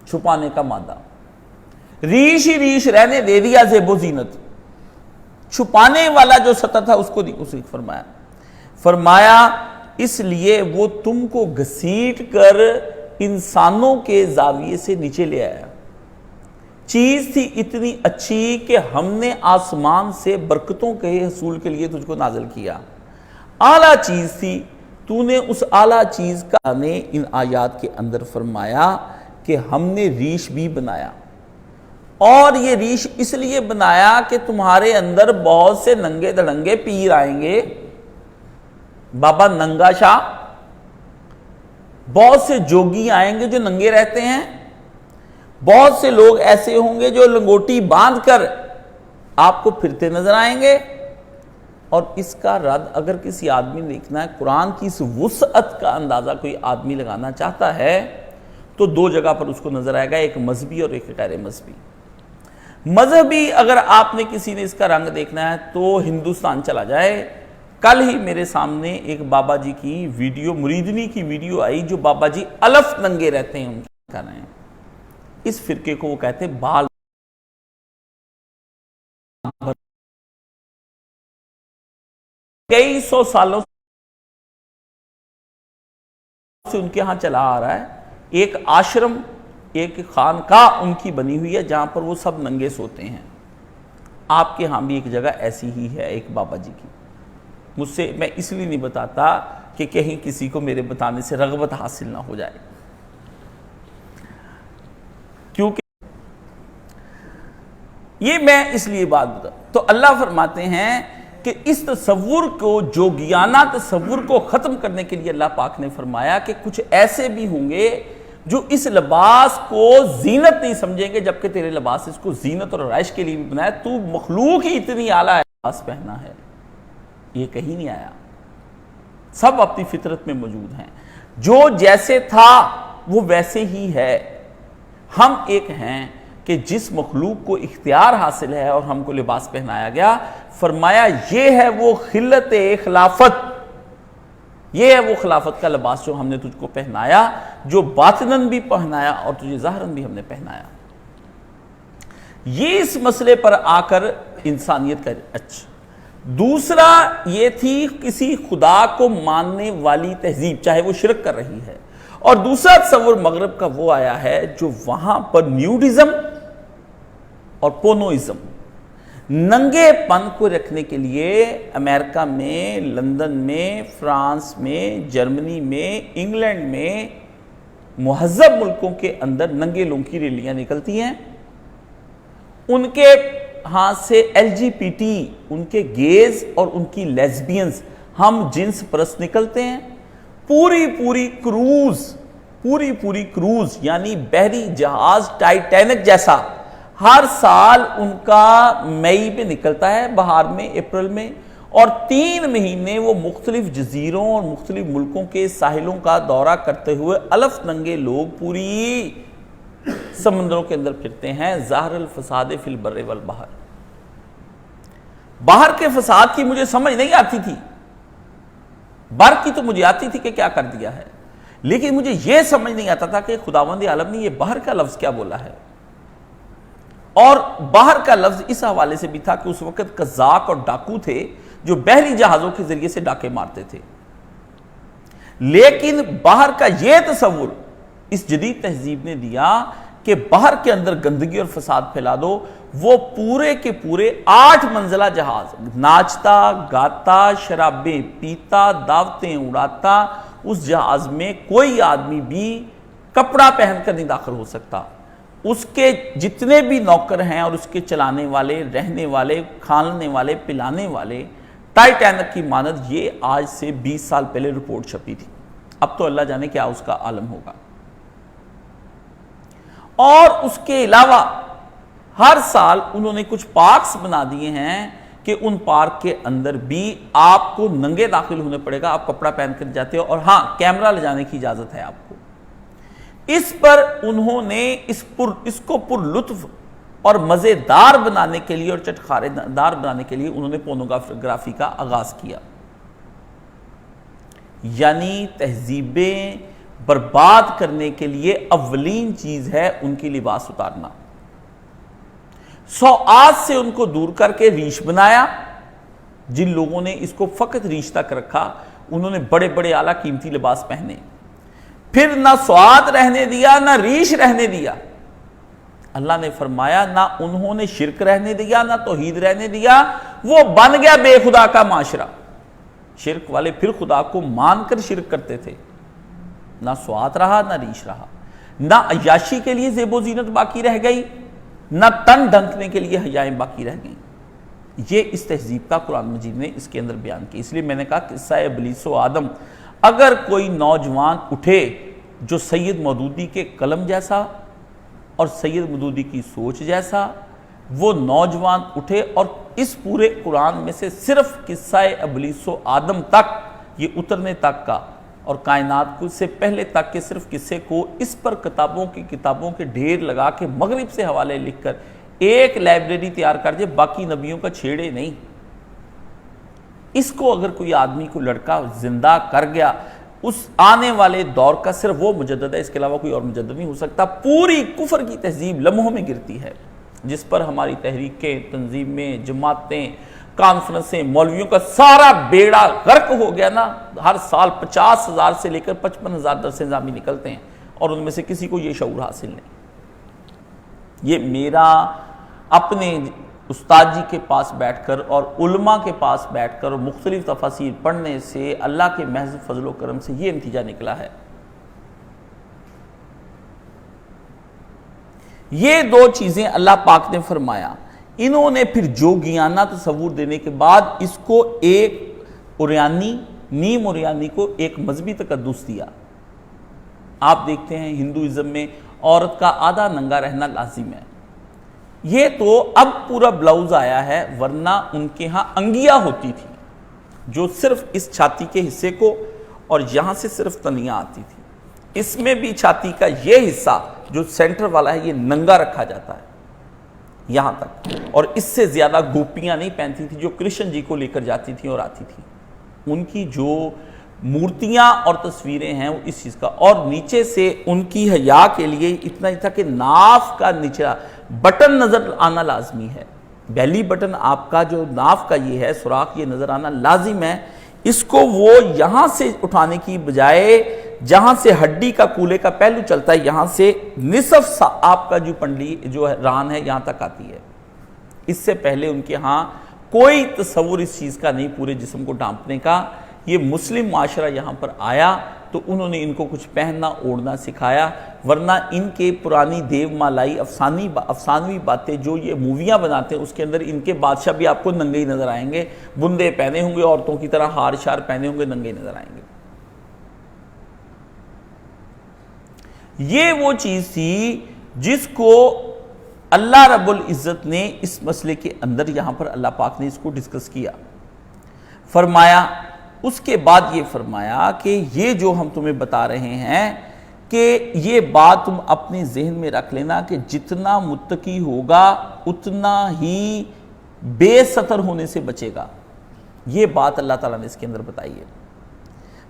چھپانے کا مادہ، ریش ہی ریش رہنے دے دیا، زیب و زینت، چھپانے والا جو سطح تھا اس کو فرمایا اس لیے وہ تم کو گھسیٹ کر انسانوں کے زاویے سے نیچے لے آیا۔ چیز تھی اتنی اچھی کہ ہم نے آسمان سے برکتوں کے حصول کے لیے تجھ کو نازل کیا، اعلیٰ چیز تھی، تو نے اس اعلیٰ چیز کا نے ان آیات کے اندر فرمایا کہ ہم نے ریش بھی بنایا، اور یہ ریش اس لیے بنایا کہ تمہارے اندر بہت سے ننگے دڑنگے پیر آئیں گے، بابا ننگا شاہ، بہت سے جوگی آئیں گے جو ننگے رہتے ہیں، بہت سے لوگ ایسے ہوں گے جو لنگوٹی باندھ کر آپ کو پھرتے نظر آئیں گے۔ اور اس کا رد اگر کسی آدمی نے دیکھنا ہے، قرآن کی اس وسعت کا اندازہ کوئی آدمی لگانا چاہتا ہے تو دو جگہ پر اس کو نظر آئے گا، ایک مذہبی اور ایک غیر مذہبی۔ مذہبی اگر آپ نے کسی نے اس کا رنگ دیکھنا ہے تو ہندوستان چلا جائے۔ کل ہی میرے سامنے ایک بابا جی کی ویڈیو، مریدنی کی ویڈیو آئی، جو بابا جی الف ننگے رہتے ہیں، ان کے کہنا ہے اس فرقے کو وہ کہتے ہیں بال، کئی سو سالوں سے ان کے ہاں چلا آ رہا ہے، ایک آشرم، ایک خانقاہ ان کی بنی ہوئی ہے جہاں پر وہ سب ننگے سوتے ہیں۔ آپ کے ہاں بھی ایک جگہ ایسی ہی ہے ایک بابا جی کی، مجھ سے میں اس لیے نہیں بتاتا کہ کہیں کسی کو میرے بتانے سے رغبت حاصل نہ ہو جائے، کیونکہ یہ میں اس لیے بات بتا تو اللہ فرماتے ہیں کہ اس تصور کو، جوگیانہ تصور کو ختم کرنے کے لیے اللہ پاک نے فرمایا کہ کچھ ایسے بھی ہوں گے جو اس لباس کو زینت نہیں سمجھیں گے، جبکہ تیرے لباس اس کو زینت اور رائش کے لیے بھی بنایا، تو مخلوق ہی اتنی اعلیٰ لباس پہنا ہے، یہ کہیں نہیں آیا، سب اپنی فطرت میں موجود ہیں، جو جیسے تھا وہ ویسے ہی ہے۔ ہم ایک ہیں کہ جس مخلوق کو اختیار حاصل ہے اور ہم کو لباس پہنایا گیا، فرمایا یہ ہے وہ خلت خلافت، یہ ہے وہ خلافت کا لباس جو ہم نے تجھ کو پہنایا، جو باطناً بھی پہنایا اور تجھے ظاہراً بھی ہم نے پہنایا۔ یہ اس مسئلے پر آ کر انسانیت کا اچھا۔ دوسرا یہ تھی کسی خدا کو ماننے والی تہذیب، چاہے وہ شرک کر رہی ہے، اور دوسرا تصور مغرب کا وہ آیا ہے جو وہاں پر نیوڈزم اور پونوئزم، ننگے پن کو رکھنے کے لیے امریکہ میں، لندن میں، فرانس میں، جرمنی میں، انگلینڈ میں، مہذب ملکوں کے اندر ننگے لوگوں کی ریلیاں نکلتی ہیں، ان کے ہاں سے ایل جی پی ٹی، ان کے گیز اور ان کی لیزبینز، ہم جنس پرست نکلتے ہیں، پوری کروز یعنی بحری جہاز ٹائٹینک جیسا ہر سال ان کا مئی میں نکلتا ہے، بہار میں، اپریل میں، اور 3 مہینے وہ مختلف جزیروں اور مختلف ملکوں کے ساحلوں کا دورہ کرتے ہوئے الف ننگے لوگ پوری سمندروں کے اندر پھرتے ہیں۔ ظاہر الفساد فی البر والبحر، باہر کے فساد کی مجھے سمجھ نہیں آتی تھی، بر کی تو مجھے آتی تھی کہ کیا کر دیا ہے، لیکن مجھے یہ سمجھ نہیں آتا تھا کہ خداوند عالم نے یہ باہر کا لفظ کیا بولا ہے۔ اور باہر کا لفظ اس حوالے سے بھی تھا کہ اس وقت قزاق اور ڈاکو تھے جو بحری جہازوں کے ذریعے سے ڈاکے مارتے تھے۔ لیکن باہر کا یہ تصور اس جدید تہذیب نے دیا کہ باہر کے اندر گندگی اور فساد پھیلا دو، وہ پورے کے پورے 8 منزلہ جہاز ناچتا گاتا شرابیں پیتا دعوتیں اڑاتا، اس جہاز میں کوئی آدمی بھی کپڑا پہن کر نہیں داخل ہو سکتا، اس کے جتنے بھی نوکر ہیں اور اس کے چلانے والے، رہنے والے، کھانے والے، پلانے والے، ٹائٹینک کی مانند یہ آج سے 20 سال پہلے رپورٹ چھپی تھی۔ اب تو اللہ جانے کیا اس کا عالم ہوگا۔ اور اس کے علاوہ ہر سال انہوں نے کچھ پارکس بنا دیے ہیں کہ ان پارک کے اندر بھی آپ کو ننگے داخل ہونے پڑے گا، آپ کپڑا پہن کر جاتے ہو، اور ہاں کیمرہ لے جانے کی اجازت ہے آپ کو۔ اس پر انہوں نے اس کو پر لطف اور مزیدار بنانے کے لیے اور چٹخارے دار بنانے کے لیے انہوں نے پورنوگرافی کا آغاز کیا، یعنی تہذیبیں برباد کرنے کے لیے اولین چیز ہے ان کی لباس اتارنا۔ سوآت سے ان کو دور کر کے ریش بنایا، جن لوگوں نے اس کو فقط ریش تک رکھا انہوں نے بڑے بڑے اعلیٰ قیمتی لباس پہنے، پھر نہ سواد رہنے دیا نہ ریش رہنے دیا۔ اللہ نے فرمایا نہ انہوں نے شرک رہنے دیا نہ توحید رہنے دیا، وہ بن گیا بے خدا کا معاشرہ۔ شرک والے پھر خدا کو مان کر شرک کرتے تھے، نہ سواد رہا نہ ریش رہا، نہ عیاشی کے لیے زیب و زینت باقی رہ گئی، نہ تن ڈھنکنے کے لیے حیائیں باقی رہ گئیں۔ یہ اس تہذیب کا قرآن مجید نے اس کے اندر بیان کی۔ اس لیے میں نے کہا قصہ ابلیس و آدم، اگر کوئی نوجوان اٹھے جو سید مودودی کے قلم جیسا اور سید مودودی کی سوچ جیسا، وہ نوجوان اٹھے اور اس پورے قرآن میں سے صرف قصہ ابلیس و آدم تک، یہ اترنے تک کا اور کائنات کو سے پہلے تک کے صرف قصے کو اس پر کتابوں کے ڈھیر لگا کے مغرب سے حوالے لکھ کر ایک لائبریری تیار کر دے، باقی نبیوں کا چھیڑے نہیں۔ اس کو اگر کوئی آدمی کو لڑکا زندہ کر گیا، اس آنے والے دور کا صرف وہ مجدد ہے، اس کے علاوہ کوئی اور مجدد نہیں ہو سکتا۔ پوری کفر کی تہذیب لمحوں میں گرتی ہے، جس پر ہماری تحریکیں، تنظیمیں، جماعتیں، کانفرنسیں، مولویوں کا سارا بیڑا غرق ہو گیا نا۔ ہر سال 50,000 سے لے کر 55,000 درس نظامی نکلتے ہیں اور ان میں سے کسی کو یہ شعور حاصل نہیں۔ یہ میرا اپنے استاد جی کے پاس بیٹھ کر اور علماء کے پاس بیٹھ کر اور مختلف تفاسیر پڑھنے سے اللہ کے محض فضل و کرم سے یہ نتیجہ نکلا ہے۔ یہ 2 چیزیں اللہ پاک نے فرمایا، انہوں نے پھر جوگیانہ تصور دینے کے بعد اس کو ایک نیم اوریانی کو ایک مذہبی تقدس دیا۔ آپ دیکھتے ہیں ہندوازم میں عورت کا آدھا ننگا رہنا لازم ہے، یہ تو اب پورا بلاؤز آیا ہے، ورنہ ان کے ہاں انگیا ہوتی تھی جو صرف اس چھاتی کے حصے کو اور یہاں سے صرف تنیاں آتی تھی، اس میں بھی چھاتی کا یہ حصہ جو سینٹر والا ہے یہ ننگا رکھا جاتا ہے یہاں تک، اور اس سے زیادہ گوپیاں نہیں پہنتی تھی جو کرشن جی کو لے کر جاتی تھیں اور آتی تھیں۔ ان کی جو مورتیاں اور تصویریں ہیں وہ اس چیز کا، اور نیچے سے ان کی حیا کے لیے اتنا ہی تھا کہ ناف کا نچلا بٹن نظر آنا لازمی ہے، بیلی بٹن آپ کا جو ناف کا یہ ہے سوراخ، یہ نظر آنا لازم ہے۔ اس کو وہ یہاں سے اٹھانے کی بجائے جہاں سے ہڈی کا کولے کا پہلو چلتا ہے یہاں سے نصف آپ کا جو پنڈلی جو ران ہے یہاں تک آتی ہے۔ اس سے پہلے ان کے ہاں کوئی تصور اس چیز کا نہیں پورے جسم کو ڈھانپنے کا۔ یہ مسلم معاشرہ یہاں پر آیا تو انہوں نے ان کو کچھ پہننا اوڑھنا سکھایا، ورنہ ان کے پرانی دیو مالائی افسانوی باتیں جو یہ موویاں بناتے ہیں اس کے اندر ان کے بادشاہ بھی آپ کو ننگے ہی نظر آئیں گے، بندے پہنے ہوں گے، عورتوں کی طرح ہار شار پہنے ہوں گے، ننگے نظر آئیں گے۔ یہ وہ چیز تھی جس کو اللہ رب العزت نے اس مسئلے کے اندر یہاں پر اللہ پاک نے اس کو ڈسکس کیا، فرمایا۔ اس کے بعد یہ فرمایا کہ یہ جو ہم تمہیں بتا رہے ہیں کہ یہ بات تم اپنے ذہن میں رکھ لینا کہ جتنا متقی ہوگا اتنا ہی بے ستر ہونے سے بچے گا۔ یہ بات اللہ تعالیٰ نے اس کے اندر بتائی ہے،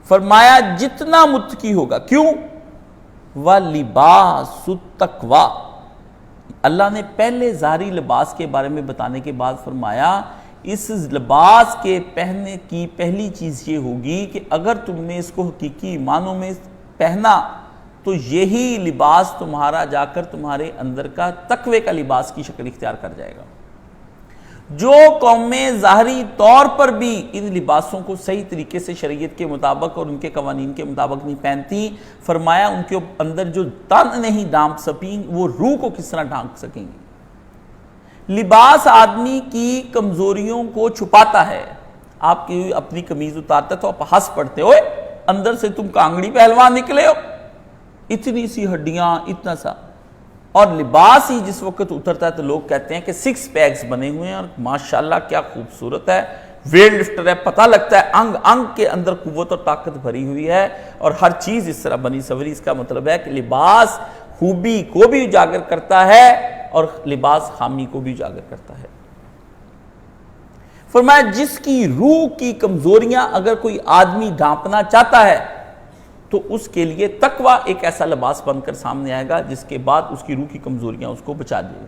فرمایا جتنا متقی ہوگا۔ کیوں؟ وَلِبَاسُ التَّقْوَىٰ، اللہ نے پہلے ظاہری لباس کے بارے میں بتانے کے بعد فرمایا اس لباس کے پہننے کی پہلی چیز یہ ہوگی کہ اگر تم نے اس کو حقیقی معنوں میں پہنا تو یہی لباس تمہارا جا کر تمہارے اندر کا تقوی کا لباس کی شکل اختیار کر جائے گا۔ جو قومیں ظاہری طور پر بھی ان لباسوں کو صحیح طریقے سے شریعت کے مطابق اور ان کے قوانین کے مطابق نہیں پہنتی، فرمایا ان کے اندر جو تن نہیں ڈھانپ سکیں وہ روح کو کس طرح ڈھانپ سکیں گی۔ لباس آدمی کی کمزوریوں کو چھپاتا ہے۔ آپ کی اپنی قمیض اتارتا تو آپ ہنس پڑتے ہوئے اندر سے تم کانگڑی پہلوان نکلے ہو، اتنی سی ہڈیاں، اتنا سا، اور لباس ہی جس وقت اترتا ہے تو لوگ کہتے ہیں کہ 6 پیکس بنے ہوئے ہیں اور ماشاءاللہ کیا خوبصورت ہے، ویٹ لفٹر ہے، پتہ لگتا ہے انگ انگ کے اندر قوت اور طاقت بھری ہوئی ہے اور ہر چیز اس طرح بنی سوری۔ اس کا مطلب ہے کہ لباس خوبی کو بھی اجاگر کرتا ہے اور لباس خامی کو بھی اجاگر کرتا ہے۔ فرمایا جس کی روح کی کمزوریاں اگر کوئی آدمی ڈھانپنا چاہتا ہے تو اس کے لیے تقوی ایک ایسا لباس بن کر سامنے آئے گا جس کے بعد اس کی روح کی کمزوریاں اس کو بچا دے۔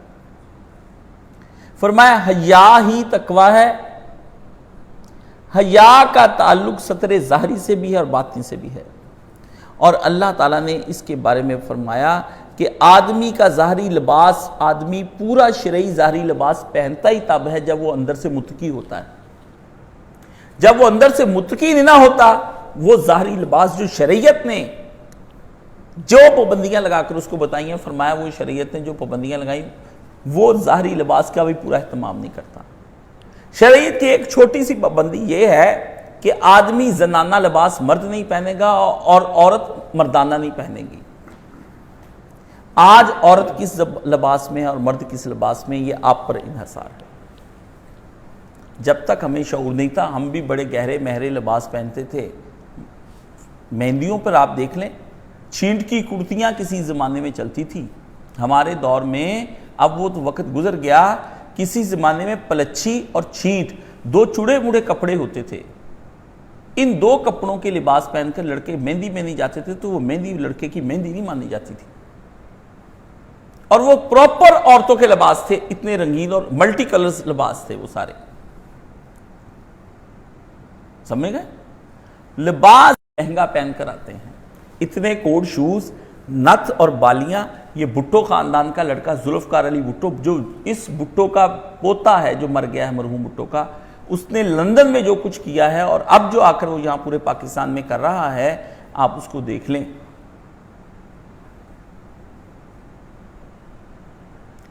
فرمایا حیا ہی تقوی ہے۔ حیا کا تعلق ستر ظاہری سے بھی ہے اور باطنی سے بھی ہے، اور اللہ تعالیٰ نے اس کے بارے میں فرمایا کہ آدمی کا ظاہری لباس، آدمی پورا شرعی ظاہری لباس پہنتا ہی تب ہے جب وہ اندر سے متقی ہوتا ہے۔ جب وہ اندر سے متقی نہیں نہ ہوتا، وہ ظاہری لباس جو شریعت نے جو پابندیاں لگا کر اس کو بتائی ہیں، فرمایا وہ شریعت نے جو پابندیاں لگائیں وہ ظاہری لباس کا بھی پورا اہتمام نہیں کرتا۔ شریعت کی ایک چھوٹی سی پابندی یہ ہے کہ آدمی زنانہ لباس مرد نہیں پہنے گا اور عورت مردانہ نہیں پہنے گی۔ آج عورت کس لباس میں ہے اور مرد کس لباس میں، یہ آپ پر انحصار ہے۔ جب تک ہمیں شعور نہیں تھا ہم بھی بڑے گہرے مہرے لباس پہنتے تھے۔ مہندیوں پر آپ دیکھ لیں، چھینٹ کی کرتیاں کسی زمانے میں چلتی تھی ہمارے دور میں، اب وہ تو وقت گزر گیا۔ کسی زمانے میں پلچھی اور چھینٹ دو چوڑے موڑے کپڑے ہوتے تھے، ان دو کپڑوں کے لباس پہن کر لڑکے مہندی میں نہیں جاتے تھے تو وہ مہندی لڑکے کی مہندی نہیں مانی جاتی تھی، اور وہ پراپر عورتوں کے لباس تھے، اتنے رنگین اور ملٹی کلرز لباس تھے وہ سارے۔ سمجھ گئے؟ لباس مہنگا پہن کر آتے ہیں، اتنے کوٹ شوز، نتھ اور بالیاں۔ یہ بھٹو خاندان کا لڑکا ذوالفقار علی بھٹو، جو اس بھٹو کا پوتا ہے جو مر گیا ہے مرحوم بھٹو کا، اس نے لندن میں جو کچھ کیا ہے اور اب جو آ کر وہ یہاں پورے پاکستان میں کر رہا ہے، آپ اس کو دیکھ لیں۔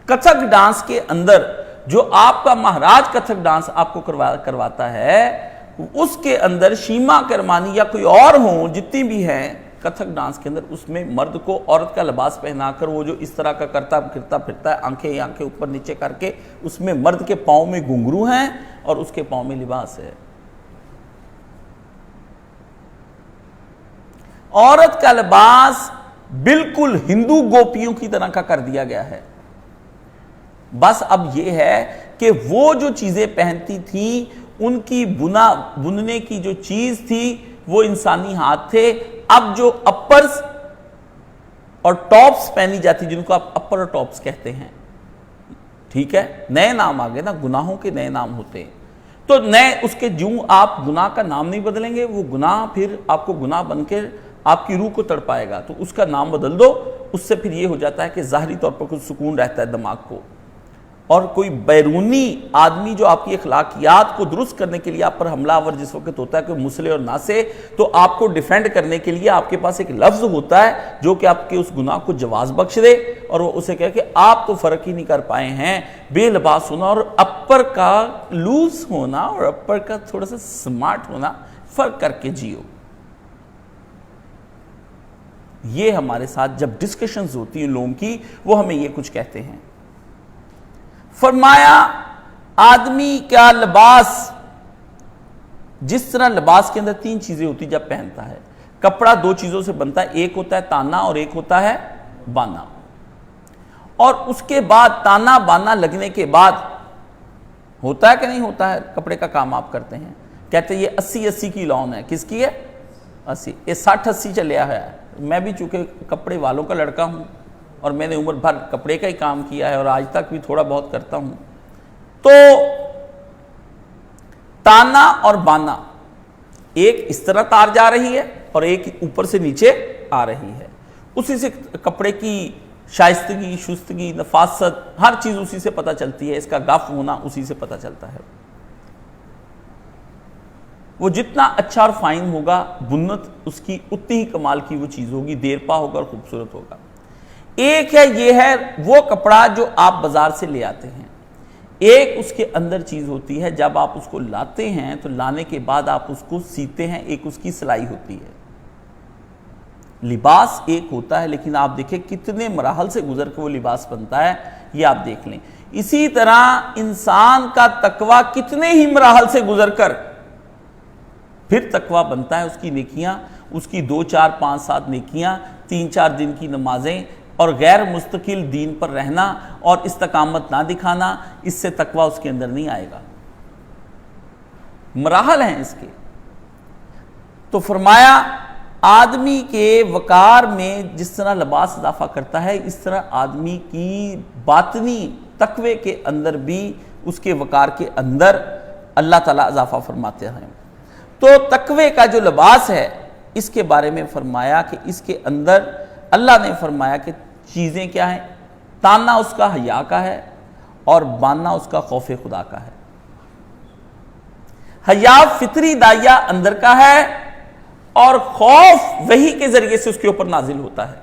کتھک ڈانس کے اندر جو آپ کا مہاراج کتھک ڈانس آپ کو کرواتا ہے، اس کے اندر شیما کرمانی یا کوئی اور ہوں جتنی بھی ہیں کتھک ڈانس کے اندر، اس میں مرد کو عورت کا لباس پہنا کر وہ جو اس طرح کا کرتا پھرتا ہے، آنکھیں اوپر نیچے کر کے، اس میں مرد کے پاؤں میں گھنگرو ہیں اور اس کے پاؤں میں لباس ہے۔ عورت کا لباس بالکل ہندو گوپیوں کی طرح کا کر دیا گیا ہے۔ بس اب یہ ہے کہ وہ جو چیزیں پہنتی تھی ان کی بننے کی جو چیز تھی وہ انسانی ہاتھ تھے۔ اب جو اپرز اور ٹاپس پہنی جاتی جن کو آپ اپر اور ٹاپس کہتے ہیں، ٹھیک ہے، نئے نام آگے نا، گناہوں کے نئے نام ہوتے ہیں، تو نئے اس کے جو آپ گناہ کا نام نہیں بدلیں گے وہ گناہ پھر آپ کو گناہ بن کے آپ کی روح کو تڑپائے گا، تو اس کا نام بدل دو۔ اس سے پھر یہ ہو جاتا ہے کہ ظاہری طور پر کچھ سکون رہتا ہے دماغ کو، اور کوئی بیرونی آدمی جو آپ کی اخلاقیات کو درست کرنے کے لیے آپ پر حملہ آور جس وقت ہوتا ہے کہ مسلے اور ناسے، تو آپ کو ڈیفینڈ کرنے کے لیے آپ کے پاس ایک لفظ ہوتا ہے جو کہ آپ کے اس گناہ کو جواز بخش دے، اور وہ اسے کہے کہ آپ تو فرق ہی نہیں کر پائے ہیں، بے لباس ہونا اور اپر کا لوز ہونا اور اپر کا تھوڑا سا سمارٹ ہونا، فرق کر کے جیو۔ یہ ہمارے ساتھ جب ڈسکشنز ہوتی ہیں لوگوں کی، وہ ہمیں یہ کچھ کہتے ہیں۔ فرمایا آدمی کا لباس، جس طرح لباس کے اندر 3 چیزیں ہوتی جب پہنتا ہے، کپڑا 2 چیزوں سے بنتا ہے، ایک ہوتا ہے تانا اور ایک ہوتا ہے بانا، اور اس کے بعد تانا بانا لگنے کے بعد ہوتا ہے کہ نہیں ہوتا ہے، کپڑے کا کام آپ کرتے ہیں، کہتے ہیں یہ 80-80 کی لون ہے، کس کی ہے؟ 80، یہ 60-80 چلیا ہے۔ میں بھی چونکہ کپڑے والوں کا لڑکا ہوں اور میں نے عمر بھر کپڑے کا ہی کام کیا ہے اور آج تک بھی تھوڑا بہت کرتا ہوں، تو تانا اور بانا، ایک اس طرح تار جا رہی ہے اور ایک اوپر سے نیچے آ رہی ہے، اسی سے کپڑے کی شائستگی، شستگی، نفاست، ہر چیز اسی سے پتہ چلتی ہے، اس کا گف ہونا اسی سے پتہ چلتا ہے۔ وہ جتنا اچھا اور فائن ہوگا بنت اس کی اتنی ہی کمال کی وہ چیز ہوگی، دیرپا ہوگا اور خوبصورت ہوگا۔ ایک ہے، یہ ہے وہ کپڑا جو آپ بازار سے لے آتے ہیں، ایک اس کے اندر چیز ہوتی ہے، جب آپ اس کو لاتے ہیں تو لانے کے بعد آپ اس کو سیتے ہیں، ایک اس کی سلائی ہوتی ہے۔ لباس ایک ہوتا ہے لیکن آپ دیکھیں کتنے مراحل سے گزر کے وہ لباس بنتا ہے، یہ آپ دیکھ لیں۔ اسی طرح انسان کا تقوی کتنے ہی مراحل سے گزر کر پھر تقوی بنتا ہے، اس کی نیکیاں، اس کی 2 4 5 7 نیکیاں، 3 4 دن کی نمازیں اور غیر مستقل دین پر رہنا اور استقامت نہ دکھانا، اس سے تقوی اس کے اندر نہیں آئے گا۔ مراحل ہیں اس کے۔ تو فرمایا آدمی کے وقار میں جس طرح لباس اضافہ کرتا ہے، اس طرح آدمی کی باطنی تقوی کے اندر بھی، اس کے وقار کے اندر اللہ تعالیٰ اضافہ فرماتے ہیں۔ تو تقوی کا جو لباس ہے اس کے بارے میں فرمایا کہ اس کے اندر اللہ نے فرمایا کہ چیزیں کیا ہیں، تانا اس کا حیا کا ہے اور بانا اس کا خوف خدا کا ہے۔ حیا فطری داعیہ اندر کا ہے اور خوف وحی کے ذریعے سے اس کے اوپر نازل ہوتا ہے۔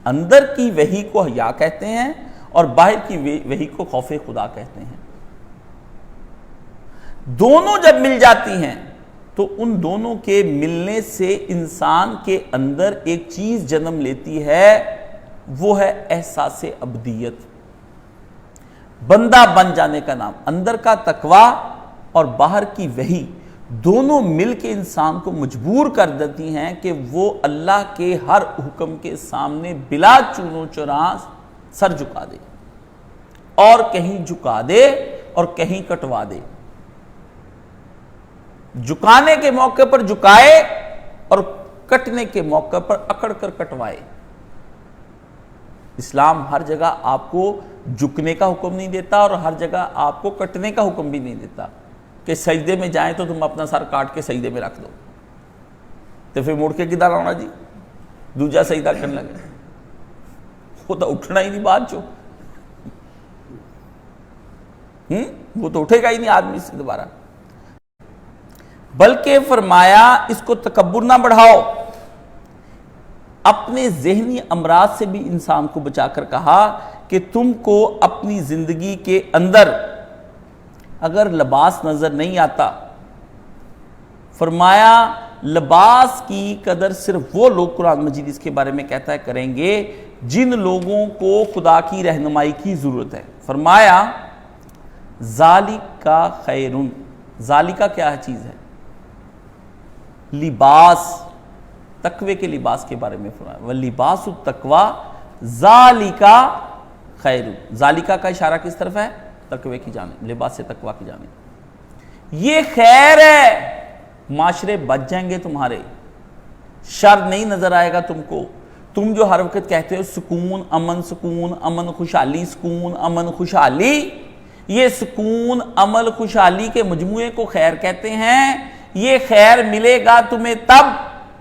اندر کی وحی کو حیا کہتے ہیں اور باہر کی وحی کو خوف خدا کہتے ہیں۔ دونوں جب مل جاتی ہیں تو ان دونوں کے ملنے سے انسان کے اندر ایک چیز جنم لیتی ہے، وہ ہے احساس ابدیت، بندہ بن جانے کا نام۔ اندر کا تقوی اور باہر کی وحی دونوں مل کے انسان کو مجبور کر دیتی ہیں کہ وہ اللہ کے ہر حکم کے سامنے بلا چون و چراں سر جھکا دے، اور کہیں جھکا دے اور کہیں کٹوا دے۔ جھکانے کے موقع پر جھکائے اور کٹنے کے موقع پر اکڑ کر کٹوائے۔ اسلام ہر جگہ آپ کو جھکنے کا حکم نہیں دیتا اور ہر جگہ آپ کو کٹنے کا حکم بھی نہیں دیتا کہ سجدے میں جائیں تو تم اپنا سر کاٹ کے سجدے میں رکھ دو، تو پھر مڑ کے کدھر آنا جی، دوجا سجدہ کرنے لگے، وہ تو اٹھنا ہی نہیں بعد چو، وہ تو اٹھے گا ہی نہیں آدمی سے دوبارہ۔ بلکہ فرمایا اس کو تکبر نہ بڑھاؤ، اپنے ذہنی امراض سے بھی انسان کو بچا کر کہا کہ تم کو اپنی زندگی کے اندر اگر لباس نظر نہیں آتا، فرمایا لباس کی قدر صرف وہ لوگ، قرآن مجید اس کے بارے میں کہتا ہے، کریں گے جن لوگوں کو خدا کی رہنمائی کی ضرورت ہے۔ فرمایا ذالک خیرن، ذالک کیا چیز ہے؟ لباس، تقوی کے لباس کے بارے میں فرمایا وَلِبَاسُ التَّقْوَى ذَالِکَ خَیْرٌ۔ ذالکہ کا اشارہ کس طرف ہے؟ تقوی کی جانب، لباس تقوی کی جانب۔ یہ خیر ہے، معاشرے بچ جائیں گے تمہارے، شر نہیں نظر آئے گا تم کو۔ تم جو ہر وقت کہتے ہو سکون، امن خوشحالی، سکون، امن خوشحالی، یہ سکون، امن خوشحالی کے مجموعے کو خیر کہتے ہیں۔ یہ خیر ملے گا تمہیں تب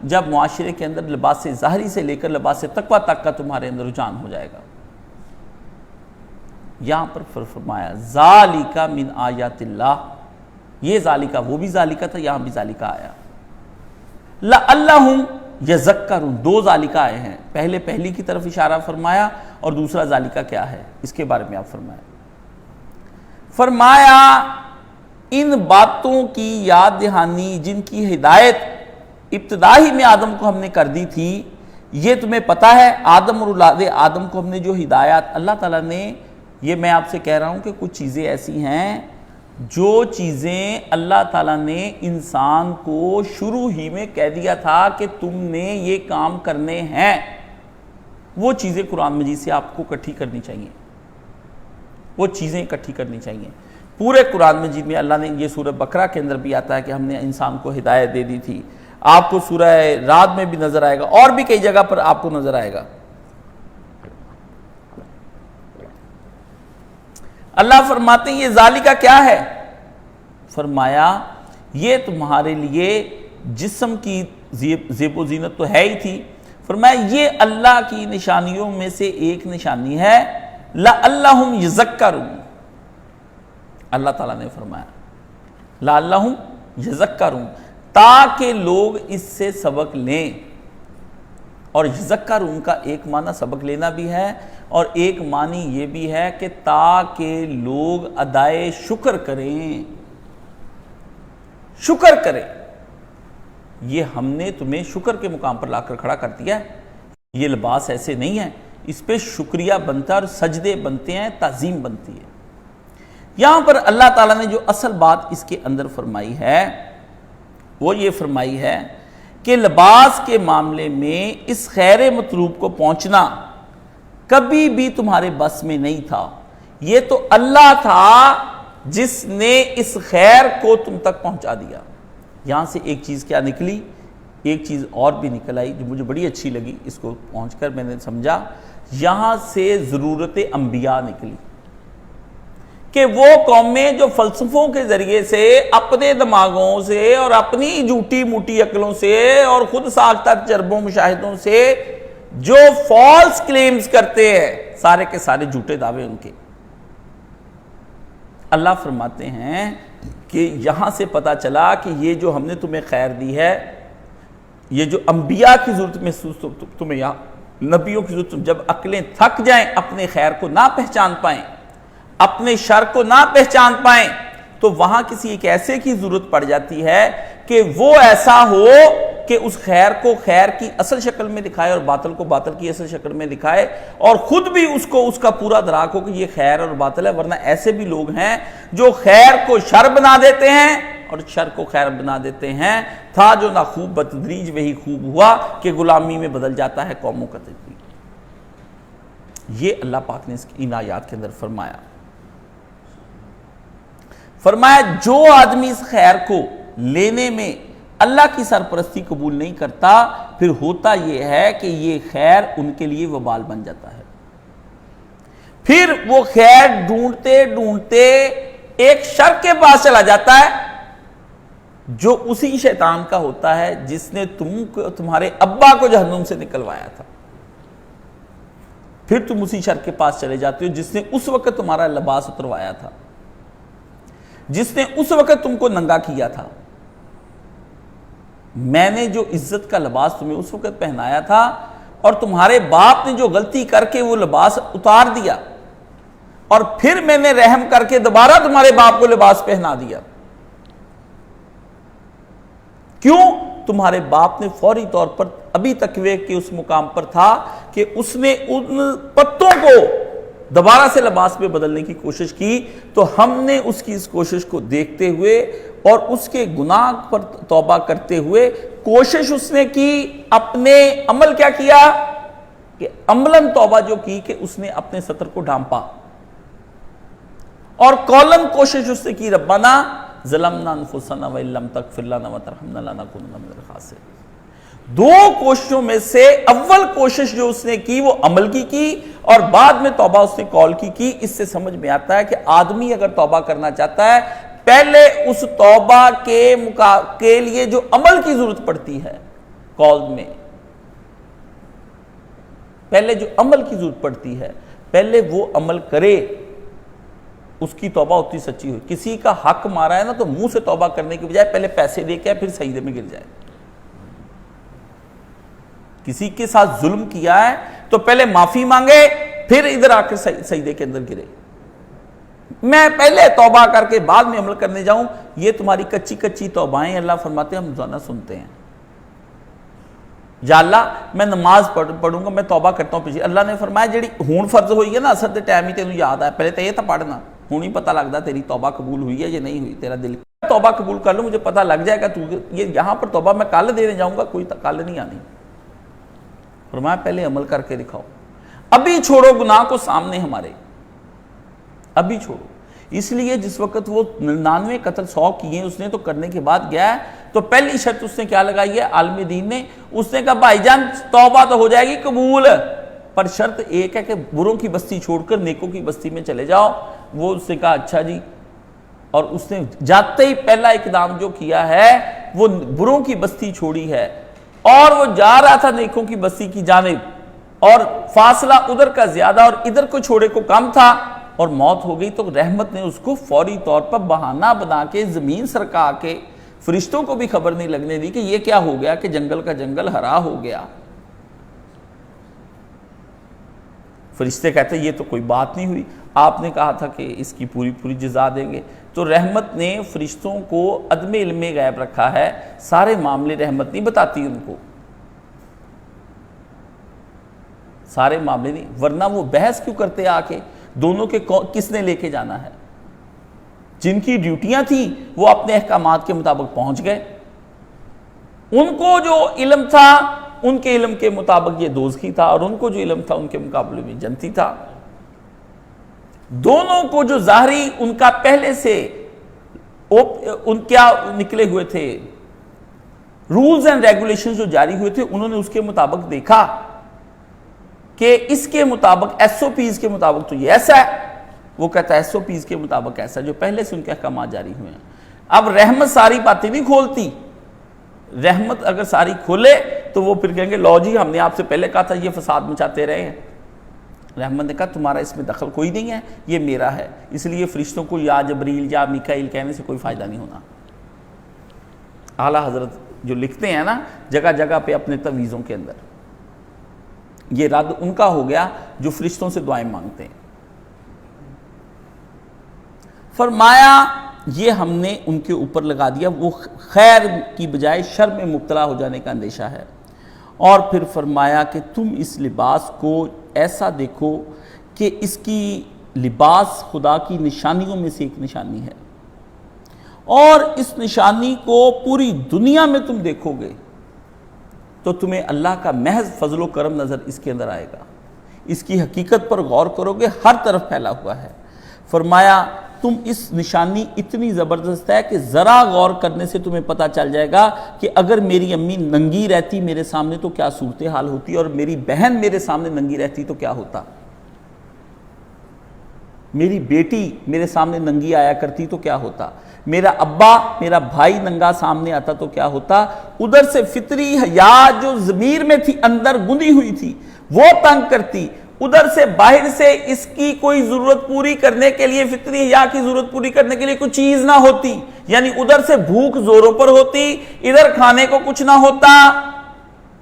جب معاشرے کے اندر لباس ظاہری سے لے کر لباس تقوی تک کا تمہارے اندر رجحان ہو جائے گا۔ یہاں پر فرمایا ذالک من آیات اللہ، یہ ذالکہ وہ بھی ذالکہ تھا، یہاں بھی ذالکہ آیا۔ لعلہم یذکرون، دو ذالکہ آئے ہیں، پہلے پہلی کی طرف اشارہ فرمایا اور دوسرا ذالکہ کیا ہے اس کے بارے میں آپ فرمایا ان باتوں کی یاد دہانی جن کی ہدایت ابتدائی میں آدم کو ہم نے کر دی تھی، یہ تمہیں پتہ ہے آدم اور اولاد آدم کو ہم نے جو ہدایات اللہ تعالیٰ نے، یہ میں آپ سے کہہ رہا ہوں کہ کچھ چیزیں ایسی ہیں جو چیزیں اللہ تعالیٰ نے انسان کو شروع ہی میں کہہ دیا تھا کہ تم نے یہ کام کرنے ہیں، وہ چیزیں قرآن مجید سے آپ کو اکٹھی کرنی چاہیے، وہ چیزیں اکٹھی کرنی چاہیے۔ پورے قرآن مجید میں اللہ نے، یہ سورہ بقرہ کے اندر بھی آتا ہے کہ ہم نے انسان کو ہدایت دے دی تھی، آپ کو سورہ رعد میں بھی نظر آئے گا اور بھی کئی جگہ پر آپ کو نظر آئے گا۔ اللہ فرماتے ہیں یہ ذالکہ کیا ہے؟ فرمایا یہ تمہارے لیے جسم کی زیب و زینت تو ہے ہی تھی، فرمایا یہ اللہ کی نشانیوں میں سے ایک نشانی ہے، لعلہم یذکرون، اللہ تعالیٰ نے فرمایا لعلہم یذکرون، تاکہ لوگ اس سے سبق لیں۔ اور یذکرون کا ایک معنی سبق لینا بھی ہے اور ایک معنی یہ بھی ہے کہ تاکہ لوگ ادائے شکر کریں، شکر کریں۔ یہ ہم نے تمہیں شکر کے مقام پر لا کر کھڑا کر دیا ہے، یہ لباس ایسے نہیں ہے، اس پہ شکریہ بنتا ہے اور سجدے بنتے ہیں، تعظیم بنتی ہے۔ یہاں پر اللہ تعالیٰ نے جو اصل بات اس کے اندر فرمائی ہے وہ یہ فرمائی ہے کہ لباس کے معاملے میں اس خیر مطلوب کو پہنچنا کبھی بھی تمہارے بس میں نہیں تھا، یہ تو اللہ تھا جس نے اس خیر کو تم تک پہنچا دیا۔ یہاں سے ایک چیز کیا نکلی، ایک چیز اور بھی نکل آئی جو مجھے بڑی اچھی لگی، اس کو پہنچ کر میں نے سمجھا، یہاں سے ضرورت انبیاء نکلی کہ وہ قومیں جو فلسفوں کے ذریعے سے اپنے دماغوں سے اور اپنی جھوٹی موٹی عقلوں سے اور خود ساختہ تجربوں مشاہدوں سے جو فالس کلیمز کرتے ہیں، سارے کے سارے جھوٹے دعوے ان کے، اللہ فرماتے ہیں کہ یہاں سے پتا چلا کہ یہ جو ہم نے تمہیں خیر دی ہے، یہ جو انبیاء کی ضرورت محسوس تمہیں یہاں نبیوں کی ضرورت، جب عقلیں تھک جائیں، اپنے خیر کو نہ پہچان پائیں، اپنے شر کو نہ پہچان پائیں، تو وہاں کسی ایک ایسے کی ضرورت پڑ جاتی ہے کہ وہ ایسا ہو کہ اس خیر کو خیر کی اصل شکل میں دکھائے اور باطل کو باطل کی اصل شکل میں دکھائے، اور خود بھی اس کو اس کا پورا دراک ہو کہ یہ خیر اور باطل ہے۔ ورنہ ایسے بھی لوگ ہیں جو خیر کو شر بنا دیتے ہیں اور شر کو خیر بنا دیتے ہیں۔ تھا جو نہ خوب بتدریج وہی خوب ہوا کہ غلامی میں بدل جاتا ہے قوموں کا تدریج۔ یہ اللہ پاک نے ان آیات کے اندر فرمایا۔ فرمایا جو آدمی اس خیر کو لینے میں اللہ کی سرپرستی قبول نہیں کرتا، پھر ہوتا یہ ہے کہ یہ خیر ان کے لیے وبال بن جاتا ہے۔ پھر وہ خیر ڈھونڈتے ڈھونڈتے ایک شر کے پاس چلا جاتا ہے جو اسی شیطان کا ہوتا ہے جس نے تمہارے ابا کو جہنم سے نکلوایا تھا۔ پھر تم اسی شر کے پاس چلے جاتے ہو جس نے اس وقت تمہارا لباس اتروایا تھا، جس نے اس وقت تم کو ننگا کیا تھا۔ میں نے جو عزت کا لباس تمہیں اس وقت پہنایا تھا اور تمہارے باپ نے جو غلطی کر کے وہ لباس اتار دیا، اور پھر میں نے رحم کر کے دوبارہ تمہارے باپ کو لباس پہنا دیا۔ کیوں؟ تمہارے باپ نے فوری طور پر ابھی تقوی کے اس مقام پر تھا کہ اس نے ان پتوں کو دوبارہ سے لباس میں بدلنے کی کوشش کی، تو ہم نے اس کی اس کوشش کو دیکھتے ہوئے اور اس کے گناہ پر توبہ کرتے ہوئے کوشش اس نے کی، اپنے عمل کیا کیا کہ عملاً توبہ جو کی کہ اس نے اپنے ستر کو ڈھانپا، اور قولاً کوشش اس نے کی ربنا ظلمنا انفسنا وان لم تغفر لنا وترحمنا لنکونن من الخاسرین۔ دو کوششوں میں سے اول کوشش جو اس نے کی وہ عمل کی اور بعد میں توبہ اس نے قول کی۔ اس سے سمجھ میں آتا ہے کہ آدمی اگر توبہ کرنا چاہتا ہے، پہلے اس توبہ کے لیے جو عمل کی ضرورت پڑتی ہے قول میں، پہلے جو عمل کی ضرورت پڑتی ہے، پہلے وہ عمل کرے، اس کی توبہ اتنی سچی ہوئی۔ کسی کا حق مارا ہے نا تو منہ سے توبہ کرنے کی بجائے پہلے پیسے دے کے پھر سجدے میں گر جائے۔ کسی کے ساتھ ظلم کیا ہے تو پہلے معافی مانگے، پھر ادھر آ کے سجدے کے اندر گرے۔ میں پہلے توبہ کر کے بعد میں عمل کرنے جاؤں، یہ تمہاری کچی کچی توبائیں اللہ فرماتے ہیں ہم زیادہ سنتے ہیں۔ یا اللہ میں نماز پڑھوں گا، میں توبہ کرتا ہوں پیچھے۔ اللہ نے فرمایا جیڑی ہون فرض ہوئی ہے نا، اثر دے ٹائم ہی تینوں یاد آیا، پہلے تو یہ تھا پڑھنا، ہون ہی پتہ لگتا تیری توبہ قبول ہوئی ہے یا نہیں ہوئی، تیرا دل توبہ قبول کر لوں، مجھے پتہ لگ جائے گا تو یہ یہاں پر توبہ میں کل دینے جاؤں گا، کوئی کل نہیں آنی۔ فرمایا پہلے عمل کر کے دکھاؤ، ابھی چھوڑو گناہ کو سامنے ہمارے، ابھی چھوڑو۔ اس لیے جس وقت وہ 99 قتل 100 کیے اس نے تو کرنے کے بعد گیا ہے تو پہلی شرط اس نے کیا لگائی ہے عالم دین نے، اس نے کہا بھائی جان توبہ تو ہو جائے گی قبول، پر شرط ایک ہے کہ بروں کی بستی چھوڑ کر نیکوں کی بستی میں چلے جاؤ۔ وہ اس نے کہا اچھا جی، اور اس نے جاتے ہی پہلا اقدام جو کیا ہے وہ بروں کی بستی چھوڑی ہے، اور وہ جا رہا تھا نیکوں کی بستی کی جانب، اور فاصلہ ادھر کا زیادہ اور ادھر کو چھوڑے کو کم تھا، اور موت ہو گئی۔ تو رحمت نے اس کو فوری طور پر بہانہ بنا کے زمین سرکا کے، فرشتوں کو بھی خبر نہیں لگنے دی کہ یہ کیا ہو گیا کہ جنگل کا جنگل ہرا ہو گیا۔ فرشتے کہتے یہ تو کوئی بات نہیں ہوئی، آپ نے کہا تھا کہ اس کی پوری پوری جزا دیں گے۔ تو رحمت نے فرشتوں کو عدم علم غیب رکھا ہے، سارے معاملے رحمت نہیں بتاتی ان کو، سارے معاملے نہیں، ورنہ وہ بحث کیوں کرتے آ کے دونوں کے کس نے لے کے جانا ہے؟ جن کی ڈیوٹیاں تھیں وہ اپنے احکامات کے مطابق پہنچ گئے، ان کو جو علم تھا ان کے علم کے مطابق یہ دوزخی تھا، اور ان کو جو علم تھا ان کے مقابلے میں جنتی تھا۔ دونوں کو جو ظاہری ان کا پہلے سے ان کیا نکلے ہوئے تھے رولز اینڈ ریگولیشنز جو جاری ہوئے تھے، انہوں نے اس کے مطابق دیکھا کہ اس کے مطابق ایس او پیز کے مطابق تو یہ ایسا ہے، وہ کہتا ہے ایس او پیز کے مطابق ایسا، جو پہلے سے ان کے احکامات جاری ہوئے ہیں۔ اب رحمت ساری باتیں نہیں کھولتی، رحمت اگر ساری کھولے تو وہ پھر کہیں گے لو جی ہم نے آپ سے پہلے کہا تھا یہ فساد مچاتے رہے ہیں۔ رحمت نے کہا تمہارا اس میں دخل کوئی نہیں ہے، یہ میرا ہے، اس لیے فرشتوں کو یا جبریل یا میکائیل کہنے سے کوئی فائدہ نہیں ہونا۔ اعلیٰ حضرت جو لکھتے ہیں نا جگہ جگہ پہ اپنے تویزوں کے اندر، یہ رد ان کا ہو گیا جو فرشتوں سے دعائیں مانگتے ہیں۔ فرمایا یہ ہم نے ان کے اوپر لگا دیا، وہ خیر کی بجائے شر میں مبتلا ہو جانے کا اندیشہ ہے۔ اور پھر فرمایا کہ تم اس لباس کو ایسا دیکھو کہ اس کی لباس خدا کی نشانیوں میں سے ایک نشانی ہے، اور اس نشانی کو پوری دنیا میں تم دیکھو گے تو تمہیں اللہ کا محض فضل و کرم نظر اس کے اندر آئے گا، اس کی حقیقت پر غور کرو گے، ہر طرف پھیلا ہوا ہے۔ فرمایا تم اس نشانی اتنی زبردست ہے کہ ذرا غور کرنے سے تمہیں پتہ چل جائے گا کہ اگر میری امی ننگی رہتی میرے سامنے تو کیا صورتحال ہوتی، اور میری بہن میرے سامنے ننگی رہتی تو کیا ہوتا، میری بیٹی میرے سامنے ننگی آیا کرتی تو کیا ہوتا، میرا ابا میرا بھائی ننگا سامنے آتا تو کیا ہوتا۔ ادھر سے فطری حیا جو ضمیر میں تھی اندر گندی ہوئی تھی وہ تنگ کرتی، ادھر سے باہر سے اس کی کوئی ضرورت پوری کرنے کے لیے، فطری حیا کی ضرورت پوری کرنے کے لیے کوئی چیز نہ ہوتی، یعنی ادھر سے بھوک زوروں پر ہوتی، ادھر کھانے کو کچھ نہ ہوتا،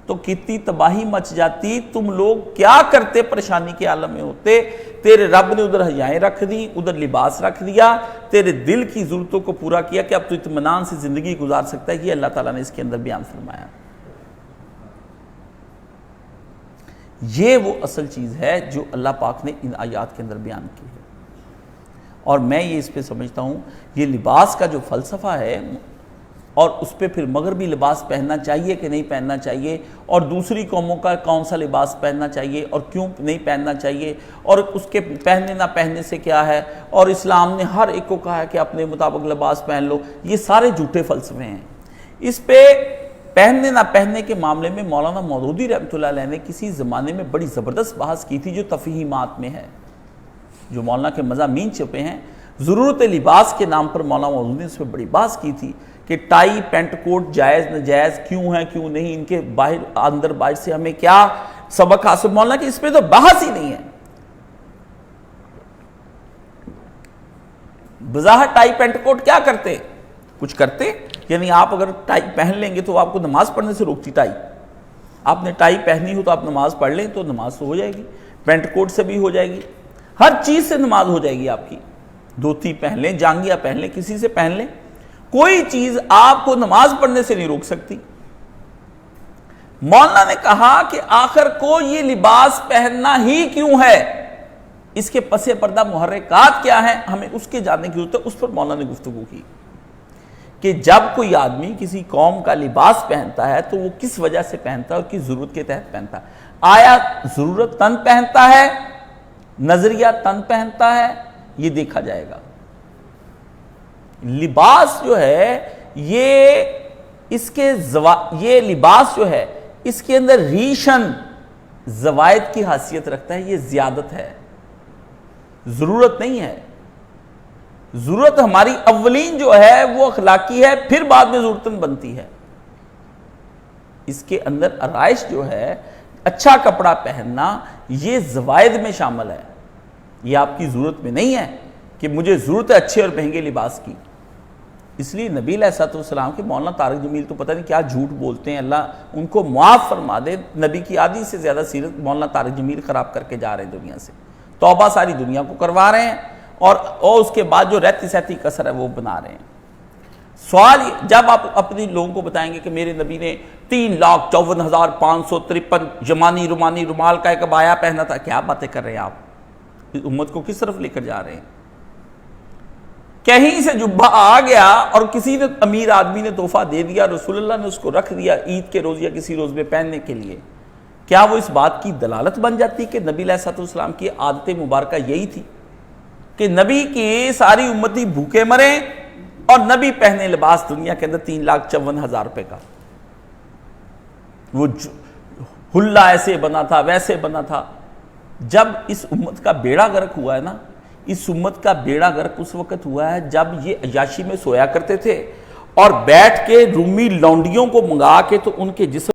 تو کتنی تباہی مچ جاتی، تم لوگ کیا کرتے، پریشانی کے عالم میں ہوتے۔ تیرے رب نے ادھر حیائیں رکھ دی، ادھر لباس رکھ دیا، تیرے دل کی ضرورتوں کو پورا کیا کہ اب تو اطمینان سے زندگی گزار سکتا ہے۔ یہ اللہ تعالیٰ نے اس کے اندر بیان فرمایا۔ یہ وہ اصل چیز ہے جو اللہ پاک نے ان آیات کے اندر بیان کی ہے، اور میں یہ اس پہ سمجھتا ہوں یہ لباس کا جو فلسفہ ہے، اور اس پہ پھر مغربی لباس پہننا چاہیے کہ نہیں پہننا چاہیے، اور دوسری قوموں کا کون سا لباس پہننا چاہیے اور کیوں نہیں پہننا چاہیے، اور اس کے پہننے نہ پہننے سے کیا ہے، اور اسلام نے ہر ایک کو کہا ہے کہ اپنے مطابق لباس پہن لو، یہ سارے جھوٹے فلسفے ہیں۔ اس پہ پہننے نہ پہننے کے معاملے میں مولانا مودودی رحمۃ اللہ علیہ نے کسی زمانے میں بڑی زبردست بحث کی تھی جو تفہیمات میں ہے، جو مولانا کے مضامین چھپے ہیں، ضرورت لباس کے نام پر مولانا مودودی نے اس پہ بڑی بحث کی تھی کہ ٹائی پینٹ کوٹ جائز ناجائز کیوں ہیں کیوں نہیں، ان کے باہر اندر باہر سے ہمیں کیا سبق حاصل، مولانا کہ اس پہ تو بحث ہی نہیں ہے۔ بظاہر ٹائی پینٹ کوٹ کیا کرتے، کچھ کرتے، یعنی آپ اگر ٹائی پہن لیں گے تو آپ کو نماز پڑھنے سے روکتی ٹائی، آپ نے ٹائی پہنی ہو تو آپ نماز پڑھ لیں تو نماز تو ہو جائے گی، پینٹ کوٹ سے بھی ہو جائے گی، ہر چیز سے نماز ہو جائے گی آپ کی، دھوتی پہن لیں، جانگیا پہن لیں، کسی سے پہن لیں، کوئی چیز آپ کو نماز پڑھنے سے نہیں روک سکتی۔ مولانا نے کہا کہ آخر کو یہ لباس پہننا ہی کیوں ہے، اس کے پس پردہ محرکات کیا ہیں، ہمیں اس کے جاننے کی ضرورت ہے۔ اس پر مولانا نے گفتگو کی کہ جب کوئی آدمی کسی قوم کا لباس پہنتا ہے تو وہ کس وجہ سے پہنتا ہے اور کس ضرورت کے تحت پہنتا ہے، آیا ضرورت تن پہنتا ہے، نظریہ تن پہنتا ہے، یہ دیکھا جائے گا۔ لباس جو ہے یہ لباس جو ہے اس کے اندر ریشن زوائد کی حیثیت رکھتا ہے، یہ زیادت ہے، ضرورت نہیں ہے۔ ضرورت ہماری اولین جو ہے وہ اخلاقی ہے، پھر بعد میں ضرورتن بنتی ہے۔ اس کے اندر آرائش جو ہے، اچھا کپڑا پہننا، یہ زوائد میں شامل ہے، یہ آپ کی ضرورت میں نہیں ہے کہ مجھے ضرورت ہے اچھے اور مہنگے لباس کی۔ اس لیے نبی علیہ السلام کے مولانا طارق جمیل تو پتہ نہیں کیا جھوٹ بولتے ہیں، اللہ ان کو معاف فرما دے، نبی کی آدھی سے زیادہ سیرت مولانا طارق جمیل خراب کر کے جا رہے ہیں دنیا سے، توبہ ساری دنیا کو کروا رہے ہیں، اور اس کے بعد جو رہتی سہتی کسر ہے وہ بنا رہے ہیں۔ سوال جب آپ اپنی لوگوں کو بتائیں گے کہ میرے نبی نے 3,54,553 یمانی رومانی رومال کا ایک عبایا پہنا تھا، کیا باتیں کر رہے ہیں آپ؟ امت کو کس طرف لے کر جا رہے ہیں؟ کہیں سے جبہ آ گیا اور کسی نے امیر آدمی نے تحفہ دے دیا، رسول اللہ نے اس کو رکھ دیا عید کے روز یا کسی روز میں پہننے کے لیے، کیا وہ اس بات کی دلالت بن جاتی کہ نبی علیہ السلام کی عادت مبارکہ یہی تھی کہ نبی کی ساری امتی بھوکے مریں اور نبی پہنے لباس دنیا کے اندر 3,54,000 روپے کا، وہ حلہ ایسے بنا تھا ویسے بنا تھا۔ جب اس امت کا بیڑا غرق ہوا ہے نا، اس امت کا بیڑا غرق اس وقت ہوا ہے جب یہ عیاشی میں سویا کرتے تھے اور بیٹھ کے رومی لونڈیوں کو منگا کے تو ان کے جسم